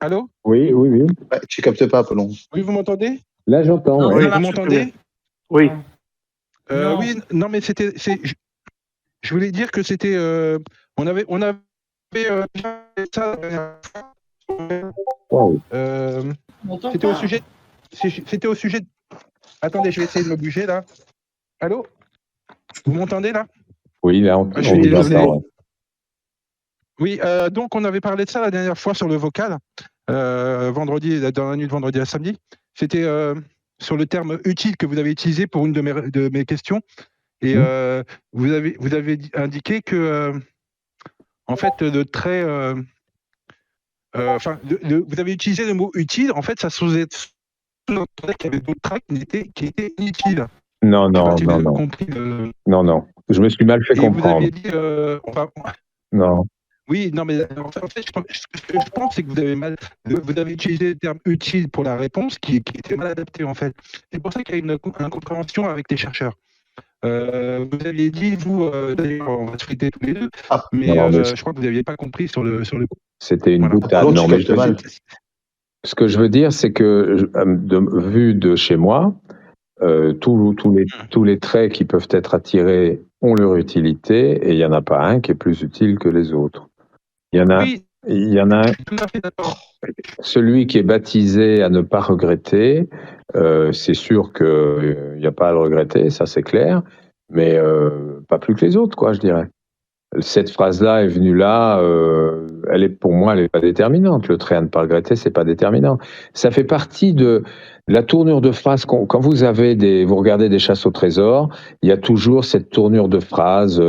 Allô?
Oui.
Ouais, tu captes pas, Apollon.
Oui, vous m'entendez?
Là, j'entends.
Oui, vous m'entendez?
Oui.
Oui, non, mais je voulais dire que c'était... on avait déjà fait ça la dernière fois. C'était au sujet... Attendez, je vais essayer de me bouger, là. Allô? Vous m'entendez, là?
Oui, là, on
je suis désolé.
entend.
Oui, donc on avait parlé de ça la dernière fois sur le vocal, vendredi, dans la nuit de vendredi à samedi. C'était sur le terme utile que vous avez utilisé pour une de mes questions. Et vous avez indiqué que, en fait, le trait... vous avez utilisé le mot utile. En fait, ça sous-entendait qu'il y avait d'autres traits qui étaient inutiles.
Non.
Compris,
Non. Je me suis mal fait comprendre.
Vous aviez dit...
Non.
Oui, non, mais en fait, ce que je pense, c'est que vous avez utilisé le terme utile pour la réponse qui était mal adapté, en fait. C'est pour ça qu'il y a une incompréhension avec les chercheurs. Vous aviez dit, d'ailleurs, on va se friter tous les deux, mais je crois que vous n'aviez pas compris sur le coup.
C'était une boutade. Non, mais ce que je veux dire, c'est que, vu de chez moi, tous les traits qui peuvent être attirés ont leur utilité, et il n'y en a pas un qui est plus utile que les autres. Il y en a un, celui qui est baptisé à ne pas regretter, c'est sûr qu'il n'y a pas à le regretter, ça c'est clair, mais pas plus que les autres, quoi, je dirais. Cette phrase-là est venue là, pour moi, elle n'est pas déterminante. Le trait à ne pas regretter, c'est pas déterminant. Ça fait partie de la tournure de phrase. Quand vous regardez des chasses au trésor, il y a toujours cette tournure de phrase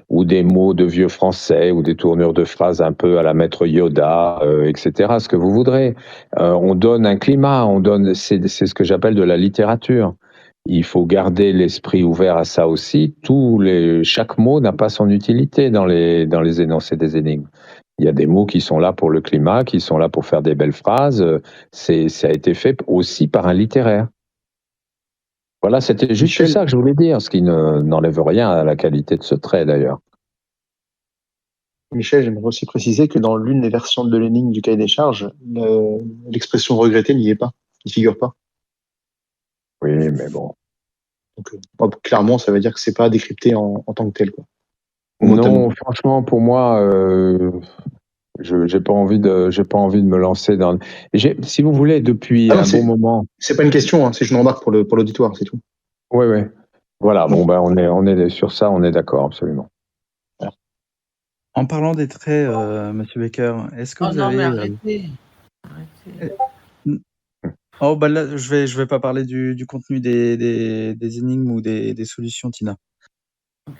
ou des mots de vieux français ou des tournures de phrases un peu à la maître Yoda, etc. Ce que vous voudrez. On donne un climat, c'est ce que j'appelle de la littérature. Il faut garder l'esprit ouvert à ça aussi. Chaque mot n'a pas son utilité dans les énoncés des énigmes. Il y a des mots qui sont là pour le climat, qui sont là pour faire des belles phrases. Ça a été fait aussi par un littéraire. Voilà, c'était juste ça que je voulais dire, ce qui n'enlève rien à la qualité de ce trait d'ailleurs.
Michel, j'aimerais aussi préciser que dans l'une des versions de l'énigme du cahier des charges, l'expression regretter n'y est pas, n'y figure pas.
Oui, mais bon.
Donc, clairement, ça veut dire que c'est pas décrypté en tant que tel, quoi.
Non, franchement, pour moi, j'ai pas envie de me lancer dans. Si vous voulez, depuis un bon moment.
C'est pas une question, hein, c'est une remarque pour l'auditoire, c'est tout.
Oui. Voilà. Bon, ben, on est sur ça, on est d'accord, absolument.
En parlant des traits, Monsieur Becker, est-ce que vous avez...
arrêtez.
Oh, bah là, je vais pas parler du contenu des énigmes ou des solutions, Tina.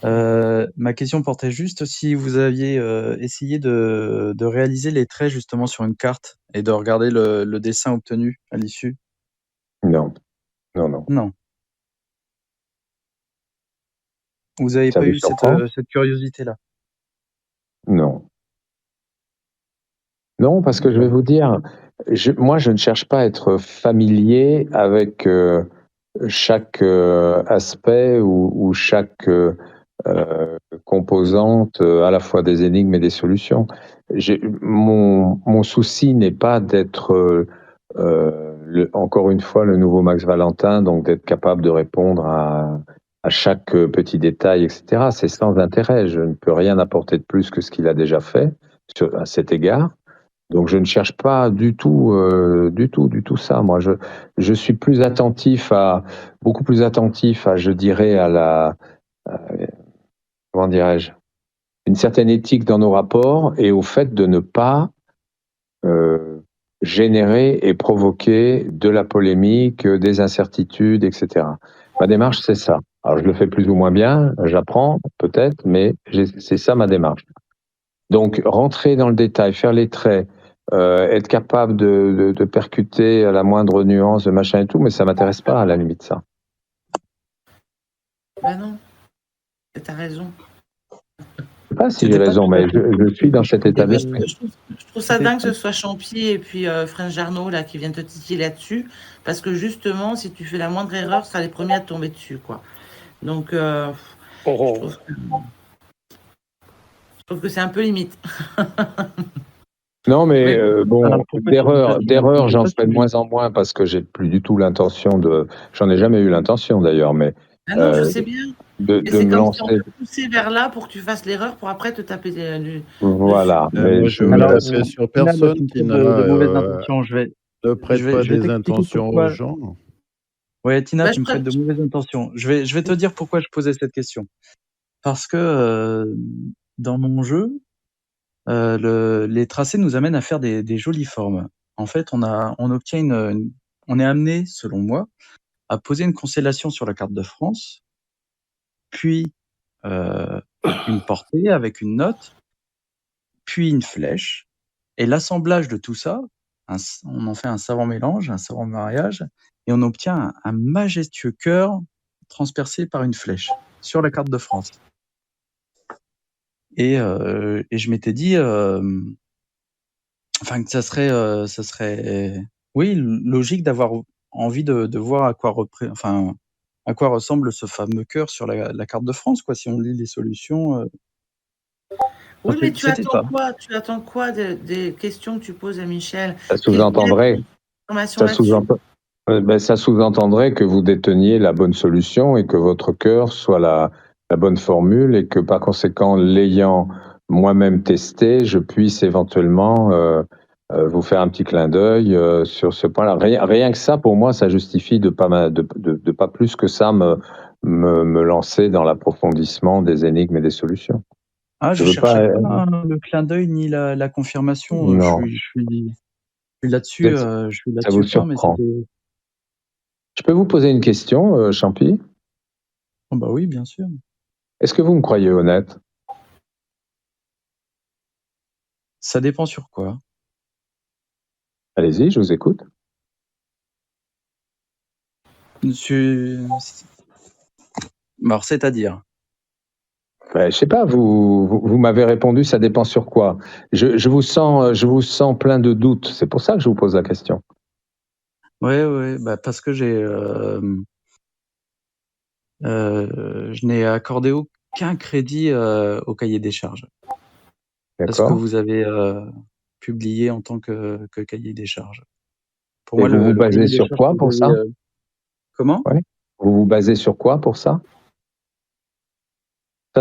Ma question portait juste si vous aviez essayé de réaliser les traits justement sur une carte et de regarder le dessin obtenu à l'issue.
Non.
Vous n'avez pas eu cette curiosité-là?
Non, parce que je vais vous dire, moi je ne cherche pas à être familier avec chaque aspect ou chaque composante à la fois des énigmes et des solutions. Mon souci n'est pas d'être encore une fois le nouveau Max Valentin, donc d'être capable de répondre à chaque petit détail, etc. C'est sans intérêt. Je ne peux rien apporter de plus que ce qu'il a déjà fait à cet égard. Donc je ne cherche pas du tout ça. Moi, je suis beaucoup plus attentif à, je dirais, comment dirais-je, une certaine éthique dans nos rapports et au fait de ne pas générer et provoquer de la polémique, des incertitudes, etc. Ma démarche, c'est ça. Alors je le fais plus ou moins bien, j'apprends peut-être, mais c'est ça ma démarche. Donc rentrer dans le détail, faire les traits, être capable de percuter à la moindre nuance, de machin et tout, mais ça m'intéresse pas, à la limite, ça.
Ben non, t'as raison.
Je sais pas si j'ai raison, mais je suis dans cet état d'esprit.
Je trouve ça dingue que ce soit Champy et puis French Jarno là, qui viennent te titiller là-dessus, parce que justement, si tu fais la moindre erreur, ce sera les premiers à te tomber dessus, quoi. Donc, je trouve que c'est un peu limite.
Non, mais bon, d'erreur, j'en fais de moins en moins parce que j'ai plus du tout l'intention de. J'en ai jamais eu l'intention d'ailleurs, mais.
Ah non, je sais bien.
De
c'est
me
comme
lancer.
si on te poussait vers là pour que tu fasses l'erreur pour après te taper du.
Voilà.
Mais je me laisse sur personne qui n'a
de mauvaises intentions.
ne prête pas des intentions aux gens.
Ouais, Tina,
Bah,
tu me prêtes de mauvaises intentions. Je vais te dire pourquoi je posais cette question. Parce que dans mon jeu, les tracés nous amènent à faire des jolies formes. En fait, on obtient on est amené, selon moi, à poser une constellation sur la carte de France, puis une portée avec une note, puis une flèche, et l'assemblage de tout ça, on en fait un savant mélange, un savant mariage, et on obtient un majestueux cœur transpercé par une flèche sur la carte de France. Et je m'étais dit, enfin que ça serait, oui, logique d'avoir envie de voir à quoi ressemble ce fameux cœur sur la carte de France, quoi. Si on lit les solutions.
Oui, mais tu attends quoi des questions que tu poses à Michel?
Ça sous-entendrait. Ça sous-entendrait que vous déteniez la bonne solution et que votre cœur soit la bonne formule et que par conséquent, l'ayant moi-même testé, je puisse éventuellement vous faire un petit clin d'œil sur ce point-là. Rien que ça, pour moi, ça justifie de pas plus que ça me lancer dans l'approfondissement des énigmes et des solutions.
Ah, je cherchais pas le clin d'œil ni la confirmation.
Non.
Je suis là-dessus.
Ça vous surprend. Je peux vous poser une question, Champy?
Oh bah oui, bien sûr.
Est-ce que vous me croyez honnête?
Ça dépend sur quoi.
Allez-y, je vous écoute.
Alors, c'est-à-dire?
Je sais pas, vous m'avez répondu, ça dépend sur quoi. Je vous sens plein de doutes, c'est pour ça que je vous pose la question.
Ouais, bah parce que je n'ai accordé aucun crédit au cahier des charges. Parce que vous avez publié en tant que cahier des charges.
Pour moi, vous vous basez sur quoi pour ça?
Comment?
Ouais. Vous vous basez sur quoi pour ça?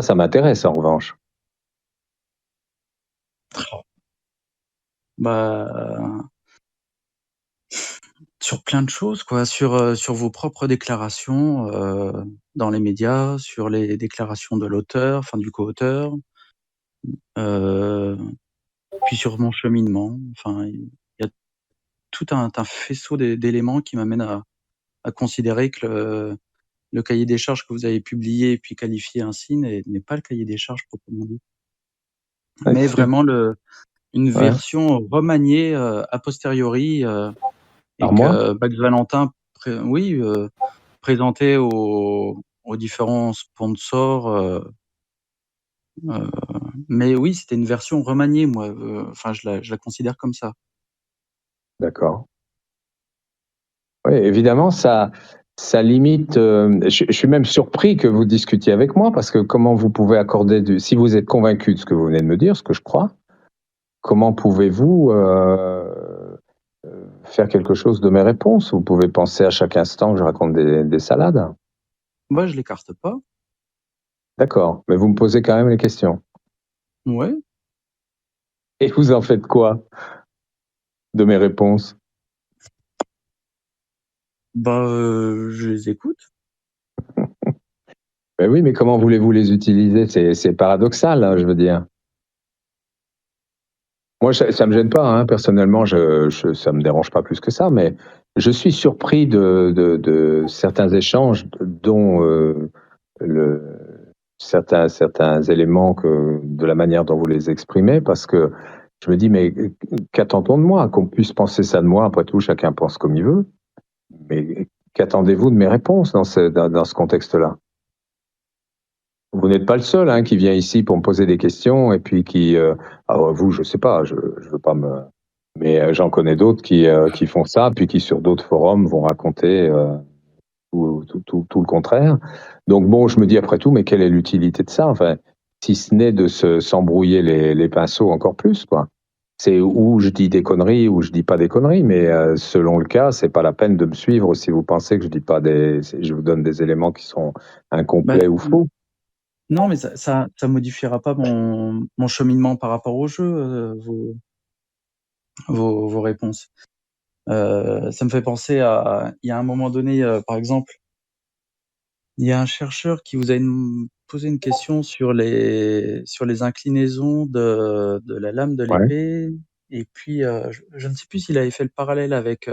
Ça m'intéresse en revanche.
Bah, sur plein de choses, quoi. Sur vos propres déclarations dans les médias, sur les déclarations de l'auteur, enfin du co-auteur, puis sur mon cheminement. Enfin, il y a tout un faisceau d'éléments qui m'amènent à considérer que le cahier des charges que vous avez publié et puis qualifié ainsi n'est pas le cahier des charges proprement dit. Mais vraiment une version remaniée a posteriori et que Max Valentin présentait aux différents sponsors. Mais oui, c'était une version remaniée, moi. Enfin, je la considère comme ça.
D'accord. Oui, évidemment, ça limite. Je suis même surpris que vous discutiez avec moi parce que comment vous pouvez accorder si vous êtes convaincu de ce que vous venez de me dire, ce que je crois, comment pouvez-vous faire quelque chose de mes réponses? Vous pouvez penser à chaque instant que je raconte des salades.
Moi, je l'écarte pas.
D'accord, mais vous me posez quand même les questions.
Ouais.
Et vous en faites quoi de mes réponses?
Je les écoute.
Ben oui, mais comment voulez-vous les utiliser? C'est paradoxal, hein, je veux dire. Moi, ça me gêne pas, hein, personnellement, ça me dérange pas plus que ça, mais je suis surpris de certains échanges, dont certains éléments de la manière dont vous les exprimez, parce que Je me dis, mais qu'attend-on de moi? Qu'on puisse penser ça de moi, après tout, chacun pense comme il veut. Mais qu'attendez-vous de mes réponses dans ce contexte-là? Vous n'êtes pas le seul hein, qui vient ici pour me poser des questions et puis qui... alors vous, je sais pas, je veux pas me... Mais j'en connais d'autres qui font ça, puis qui sur d'autres forums vont raconter tout le contraire. Donc bon, je me dis après tout, mais quelle est l'utilité de ça? Enfin, si ce n'est de s'embrouiller les pinceaux encore plus, quoi. C'est où je dis des conneries ou je dis pas des conneries, mais selon le cas, c'est pas la peine de me suivre si vous pensez que je dis pas je vous donne des éléments qui sont incomplets ou faux.
Non, mais ça modifiera pas mon cheminement par rapport au jeu, vos réponses. Ça me fait penser à, il y a un moment donné, par exemple, il y a un chercheur qui vous a posé une question sur les inclinaisons de la lame de l'épée. Et puis, je ne sais plus s'il avait fait le parallèle avec...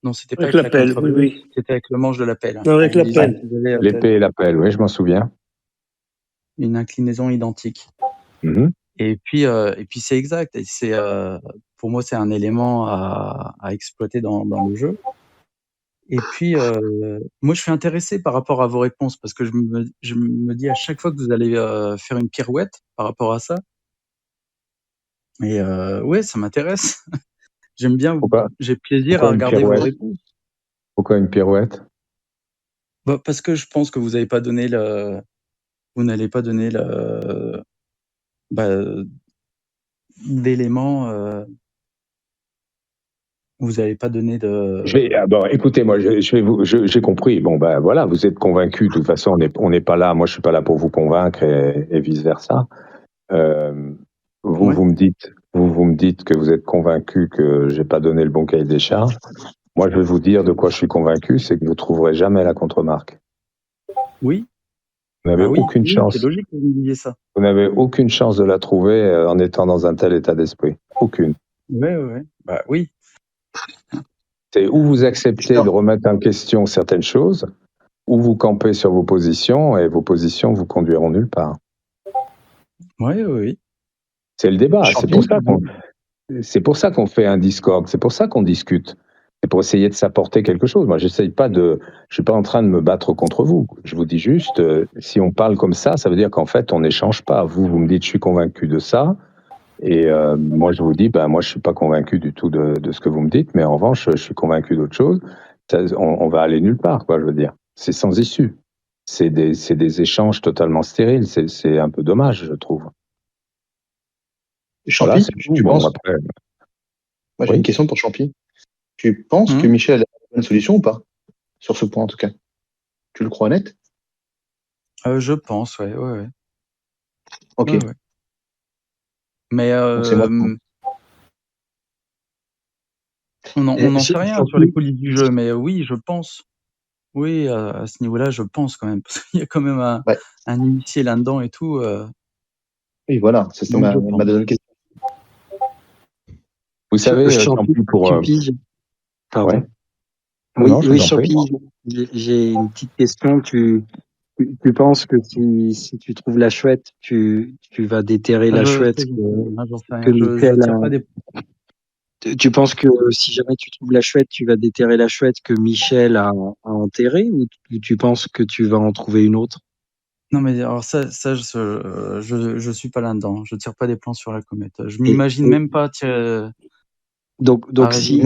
non, c'était pas
Avec
avec
la pelle,
contre-pelle,
oui.
c'était avec le manche de la pelle.
Non, avec la pelle.
L'épée et la pelle, oui, je m'en souviens.
Une inclinaison identique.
Mmh.
Et puis c'est exact. Et c'est, pour moi, c'est un élément à exploiter dans le jeu. Et puis, moi, je suis intéressé par rapport à vos réponses parce que je me dis à chaque fois que vous allez faire une pirouette par rapport à ça. Et ouais, ça m'intéresse. J'aime bien.
Pourquoi?
J'ai plaisir
Pourquoi
à
une
regarder vos
pirouette?
réponses.
Pourquoi une pirouette?
Bah, parce que je pense que vous n'allez pas donner d'éléments. Vous n'avez pas donné de...
Bon, écoutez, moi, j'ai compris. Bon, ben voilà, vous êtes convaincu. De toute façon, on n'est pas là. Moi, je suis pas là pour vous convaincre et vice versa. Vous me dites que vous êtes convaincu que j'ai pas donné le bon cahier des charges. Moi, je vais vous dire de quoi je suis convaincu, c'est que vous trouverez jamais la contre-marque.
Oui.
Vous n'avez aucune chance.
C'est logique que vous me disiez ça.
Vous n'avez aucune chance de la trouver en étant dans un tel état d'esprit. Aucune.
Ouais. Bah oui.
C'est où vous acceptez de remettre en question certaines choses, ou vous campez sur vos positions, et vos positions vous conduiront nulle part.
Oui.
C'est le débat. C'est pour ça qu'on fait un Discord. C'est pour ça qu'on discute. C'est pour essayer de s'apporter quelque chose. Moi, je suis pas en train de me battre contre vous. Je vous dis juste, si on parle comme ça veut dire qu'en fait, on n'échange pas. Vous me dites, je suis convaincu de ça. Et moi, je vous dis, moi, je suis pas convaincu du tout de ce que vous me dites, mais en revanche, je suis convaincu d'autre chose. On va aller nulle part, quoi, je veux dire. C'est sans issue. C'est des échanges totalement stériles. C'est un peu dommage, je trouve.
Champy,
voilà,
tu penses
après...
Moi, j'ai une question pour Champy. Tu penses que Michel a la bonne solution ou pas? Sur ce point, en tout cas. Tu le crois net?
Je pense, ouais.
Ok.
Ouais. Mais on n'en sait rien sur les coulisses du jeu, mais oui, je pense. Oui, à ce niveau-là, je pense quand même. Parce qu'il y a quand même un initié là-dedans et tout.
Oui, voilà, c'est ma deuxième question.
Vous savez, Champy, pour...
Pardon.
Ouais.
Oui, Champy, j'ai une petite question. Tu penses que si tu trouves la chouette, tu vas déterrer la chouette que Michel a... Tu penses que si jamais tu trouves la chouette, tu vas déterrer la chouette que Michel a enterrée, ou tu penses que tu vas en trouver une autre?
Non, mais alors ça je suis pas là-dedans. Je tire pas des plans sur la comète. Je m'imagine même pas tirer...
Donc si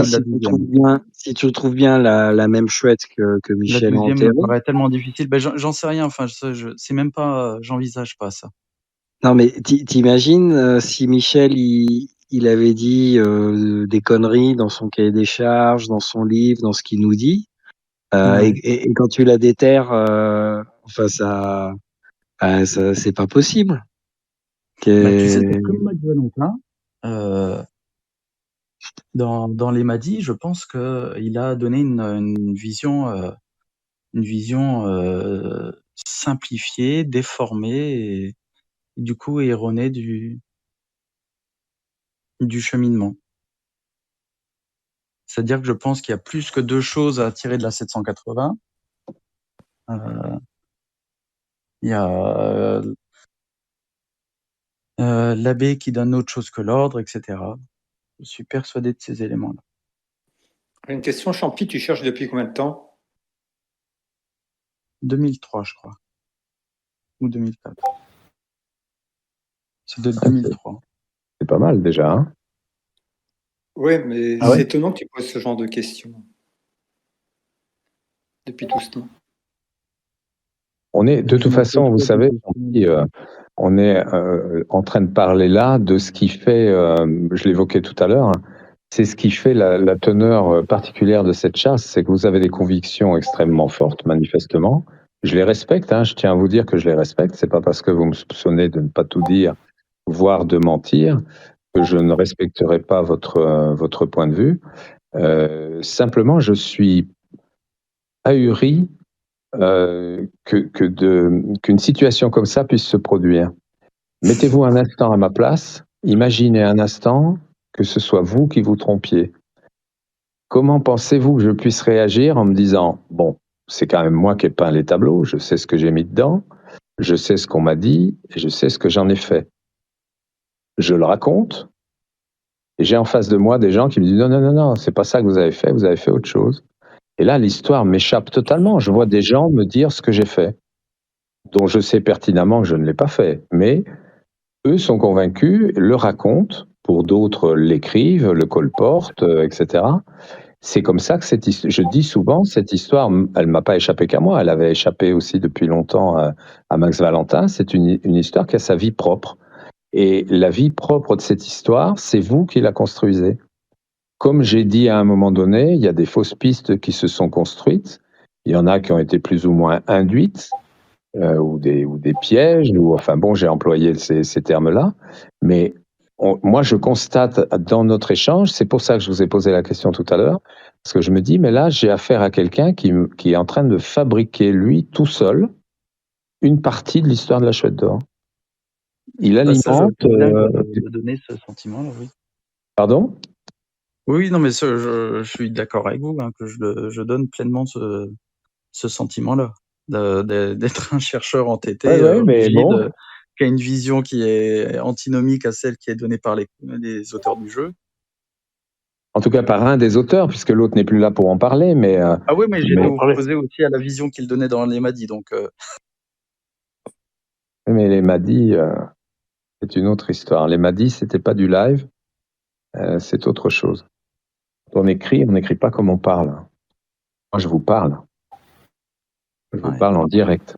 tu trouves bien la même chouette que Michel a enterrée...
La deuxième me paraît tellement difficile. J'en sais rien. Enfin, c'est même pas... J'envisage pas ça.
Non, mais t'imagines si Michel, il avait dit des conneries dans son cahier des charges, dans son livre, dans ce qu'il nous dit, et quand tu la déterres, enfin ça c'est pas possible.
Tu sais, c'est comme Max Valentin. Dans les Madis, je pense qu'il a donné une vision simplifiée, déformée et du coup erronée du cheminement. C'est-à-dire que je pense qu'il y a plus que deux choses à tirer de la 780. Il y a l'abbé qui donne autre chose que l'ordre, etc. Je suis persuadé de ces éléments-là.
Une question, Champi, tu cherches depuis combien de temps?
2003, je crois. Ou 2004. C'est de 2003.
C'est pas mal déjà. Hein.
Oui, mais c'est étonnant que tu poses ce genre de questions. Depuis tout ce temps.
On est, de toute façon, vous savez, on est en train de parler là de ce qui fait, je l'évoquais tout à l'heure, hein, c'est ce qui fait la teneur particulière de cette chasse, c'est que vous avez des convictions extrêmement fortes, manifestement. Je les respecte, hein, je tiens à vous dire que je les respecte. C'est pas parce que vous me soupçonnez de ne pas tout dire, voire de mentir, que je ne respecterai pas votre point de vue. Simplement, je suis ahuri qu'une situation comme ça puisse se produire. Mettez-vous un instant à ma place, imaginez un instant que ce soit vous qui vous trompiez. Comment pensez-vous que je puisse réagir en me disant, bon, c'est quand même moi qui ai peint les tableaux, je sais ce que j'ai mis dedans, je sais ce qu'on m'a dit, et je sais ce que j'en ai fait. Je le raconte, et j'ai en face de moi des gens qui me disent, non, c'est pas ça que vous avez fait autre chose. Et là, l'histoire m'échappe totalement. Je vois des gens me dire ce que j'ai fait, dont je sais pertinemment que je ne l'ai pas fait. Mais eux sont convaincus, le racontent, pour d'autres l'écrivent, le colportent, etc. C'est comme ça que je dis souvent, cette histoire, elle ne m'a pas échappé qu'à moi, elle avait échappé aussi depuis longtemps à Max Valentin. C'est une histoire qui a sa vie propre. Et la vie propre de cette histoire, c'est vous qui la construisez. Comme j'ai dit à un moment donné, il y a des fausses pistes qui se sont construites. Il y en a qui ont été plus ou moins induites, ou des pièges, ou enfin bon, j'ai employé ces termes-là. Mais moi, je constate dans notre échange, c'est pour ça que je vous ai posé la question tout à l'heure, parce que je me dis, mais là, j'ai affaire à quelqu'un qui est en train de fabriquer, lui, tout seul, une partie de l'histoire de la Chouette d'Or. Il alimente...
de donner ce sentiment-là, oui.
Pardon ?
Oui, non, mais je suis d'accord avec vous, hein, que je donne pleinement ce sentiment-là, d'être un chercheur entêté, rigide, qui a une vision qui est antinomique à celle qui est donnée par les auteurs du jeu.
En tout cas, par un des auteurs, puisque l'autre n'est plus là pour en parler, mais...
Ah oui, mais j'étais opposé aussi à la vision qu'il donnait dans les Madis, donc...
Mais les Madis, c'est une autre histoire. Les Madis, c'était pas du live, c'est autre chose. Quand on n'écrit pas comme on parle. Moi, je vous parle. Je vous parle en direct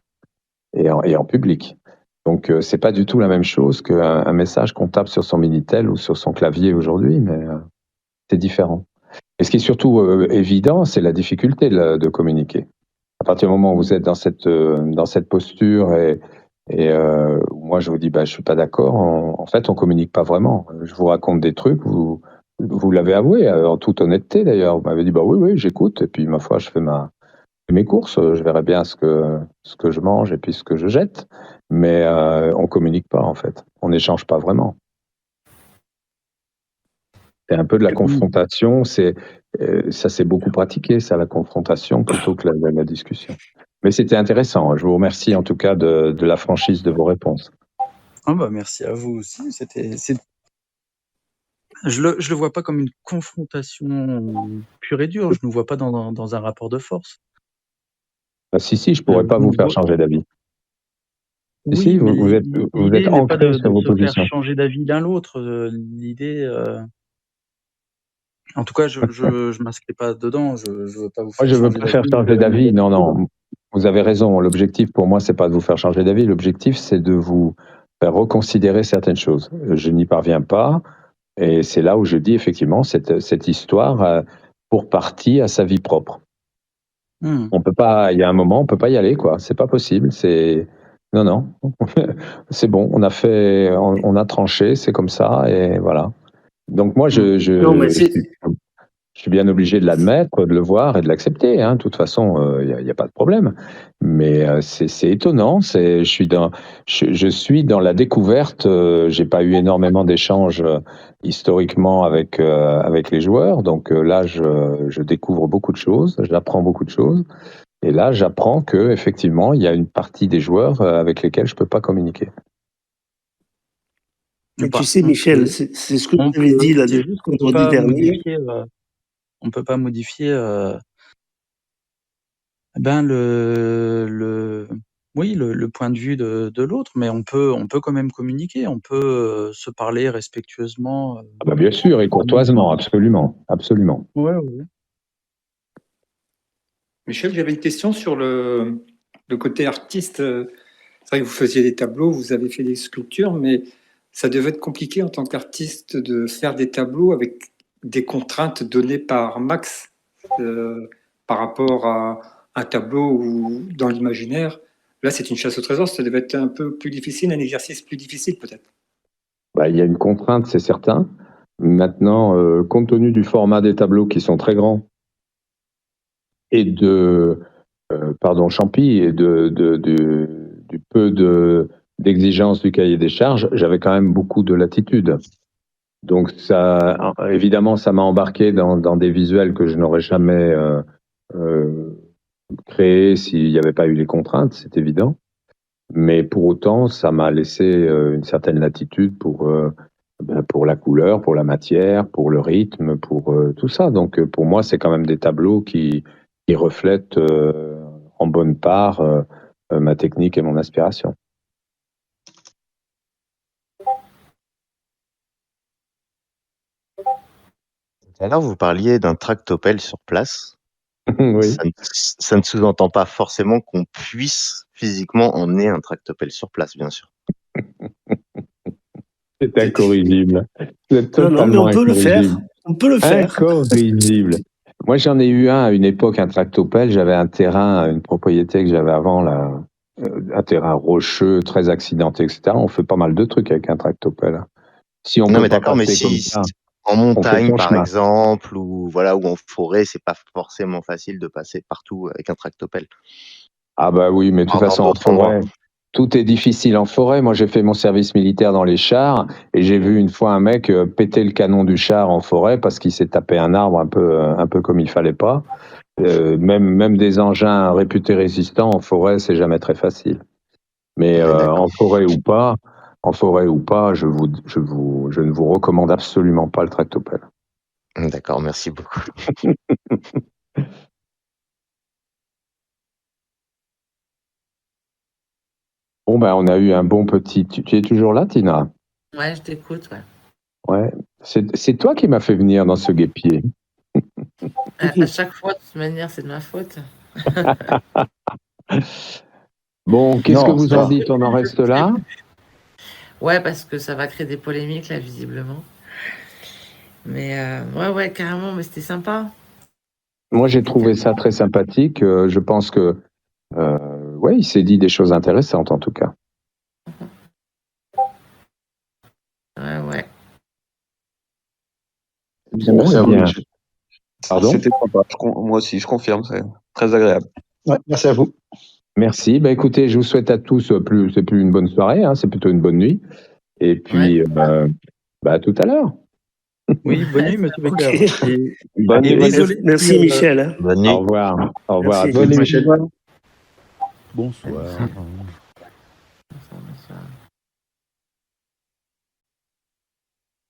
et en public. Donc, c'est pas du tout la même chose qu'un message qu'on tape sur son Minitel ou sur son clavier aujourd'hui, mais c'est différent. Et ce qui est surtout évident, c'est la difficulté de communiquer. À partir du moment où vous êtes dans cette posture et moi je vous dis je suis pas d'accord, en fait on communique pas vraiment. Je vous raconte des trucs, vous l'avez avoué en toute honnêteté d'ailleurs. Vous m'avez dit oui j'écoute, et puis ma foi je fais mes courses, je verrai bien ce que je mange et puis ce que je jette, mais on communique pas en fait, on n'échange pas vraiment. C'est un peu de la confrontation, ça s'est beaucoup pratiqué, ça, la confrontation plutôt que la discussion. Mais c'était intéressant, je vous remercie en tout cas de la franchise de vos réponses.
Ah merci à vous aussi, je le vois pas comme une confrontation pure et dure, je ne vois pas dans un rapport de force.
Si, je pourrais pas vous faire changer d'avis.
Oui,
si, vous êtes ancré sur vos positions.
Faire changer d'avis l'un l'autre, l'idée... En tout cas, je m'inscris pas dedans, je veux pas vous faire changer d'avis.
Moi, je veux pas faire changer d'avis, non. Vous avez raison, l'objectif pour moi, c'est pas de vous faire changer d'avis, l'objectif, c'est de vous faire reconsidérer certaines choses. Je n'y parviens pas, et c'est là où je dis effectivement, cette histoire, pour partie, a sa vie propre. On peut pas, il y a un moment, on peut pas y aller, quoi. C'est pas possible, non. C'est bon, on a tranché, c'est comme ça, et voilà. Donc moi, je suis bien obligé de l'admettre, de le voir et de l'accepter. De toute façon, il n'y a pas de problème. Mais c'est étonnant. Je suis dans la découverte. J'ai pas eu énormément d'échanges historiquement avec les joueurs. Donc là, je découvre beaucoup de choses. J'apprends beaucoup de choses. Et là, j'apprends que effectivement, il y a une partie des joueurs avec lesquels je peux pas communiquer.
Mais tu sais, Michel, c'est ce que tu avais dit là, vendredi dernier.
On ne peut pas modifier le point de vue de l'autre, mais on peut quand même communiquer, on peut se parler respectueusement.
Bien sûr, et courtoisement, absolument. Absolument.
Ouais.
Michel, j'avais une question sur le côté artiste. C'est vrai que vous faisiez des tableaux, vous avez fait des sculptures, mais ça devait être compliqué en tant qu'artiste de faire des tableaux avec des contraintes données par Max par rapport à un tableau ou dans l'imaginaire. Là, c'est une chasse au trésor, ça devait être un peu plus difficile, un exercice plus difficile peut-être.
Il y a une contrainte, c'est certain. Maintenant, compte tenu du format des tableaux qui sont très grands et Champy, et du peu d'exigence du cahier des charges, j'avais quand même beaucoup de latitude. Donc ça, évidemment, ça m'a embarqué dans des visuels que je n'aurais jamais créés s'il n'y avait pas eu les contraintes, c'est évident. Mais pour autant, ça m'a laissé une certaine latitude pour la couleur, pour la matière, pour le rythme, pour tout ça. Donc pour moi, c'est quand même des tableaux qui reflètent en bonne part ma technique et mon inspiration.
Alors, vous parliez d'un tractopelle sur place.
Oui.
Ça ne sous-entend pas forcément qu'on puisse physiquement emmener un tractopelle sur place, bien sûr.
C'est incorrigible.
Non, mais on peut le faire. On peut le faire.
Incorrigible. Moi, j'en ai eu un à une époque, un tractopelle. J'avais un terrain, une propriété que j'avais avant, là, un terrain rocheux, très accidenté, etc. On fait pas mal de trucs avec un tractopelle. Si on
non,
peut
mais
pas
d'accord, mais
passer
si
comme ça,
en montagne, par
chemin.
exemple, ou en forêt, c'est pas forcément facile de passer partout avec un tractopelle.
Ah bah oui, mais de toute façon, en forêt, tout est difficile en forêt. Moi, j'ai fait mon service militaire dans les chars et j'ai vu une fois un mec péter le canon du char en forêt parce qu'il s'est tapé un arbre un peu comme il fallait pas. Même des engins réputés résistants en forêt, c'est jamais très facile. Mais en forêt ou pas, je ne vous recommande absolument pas le tractopelle.
D'accord, merci beaucoup.
Bon, on a eu un bon petit... Tu es toujours là, Tina?
Ouais, je t'écoute, ouais.
Ouais. C'est toi qui m'as fait venir dans ce guêpier.
À chaque fois, de toute manière, c'est de ma faute.
Bon, qu'est-ce que vous en dites? On en reste là?
Ouais, parce que ça va créer des polémiques, là, visiblement. Mais ouais, carrément, mais c'était sympa.
Moi, j'ai trouvé ça très sympathique. Je pense que, il s'est dit des choses intéressantes, en tout cas.
Ouais.
Bien, merci à vous.
Pardon?
C'était sympa. Moi aussi, je confirme, c'est très agréable.
Ouais, merci à vous.
Merci. Écoutez, je vous souhaite à tous, c'est plus une bonne soirée, hein, c'est plutôt une bonne nuit. Et puis, à tout à l'heure.
Oui, bonne nuit, monsieur Becker.
Okay.
Bonne nuit.
Merci, Michel.
Bonne nuit.
Au revoir. Au revoir.
Merci.
Bonne nuit, Michel.
Bonsoir.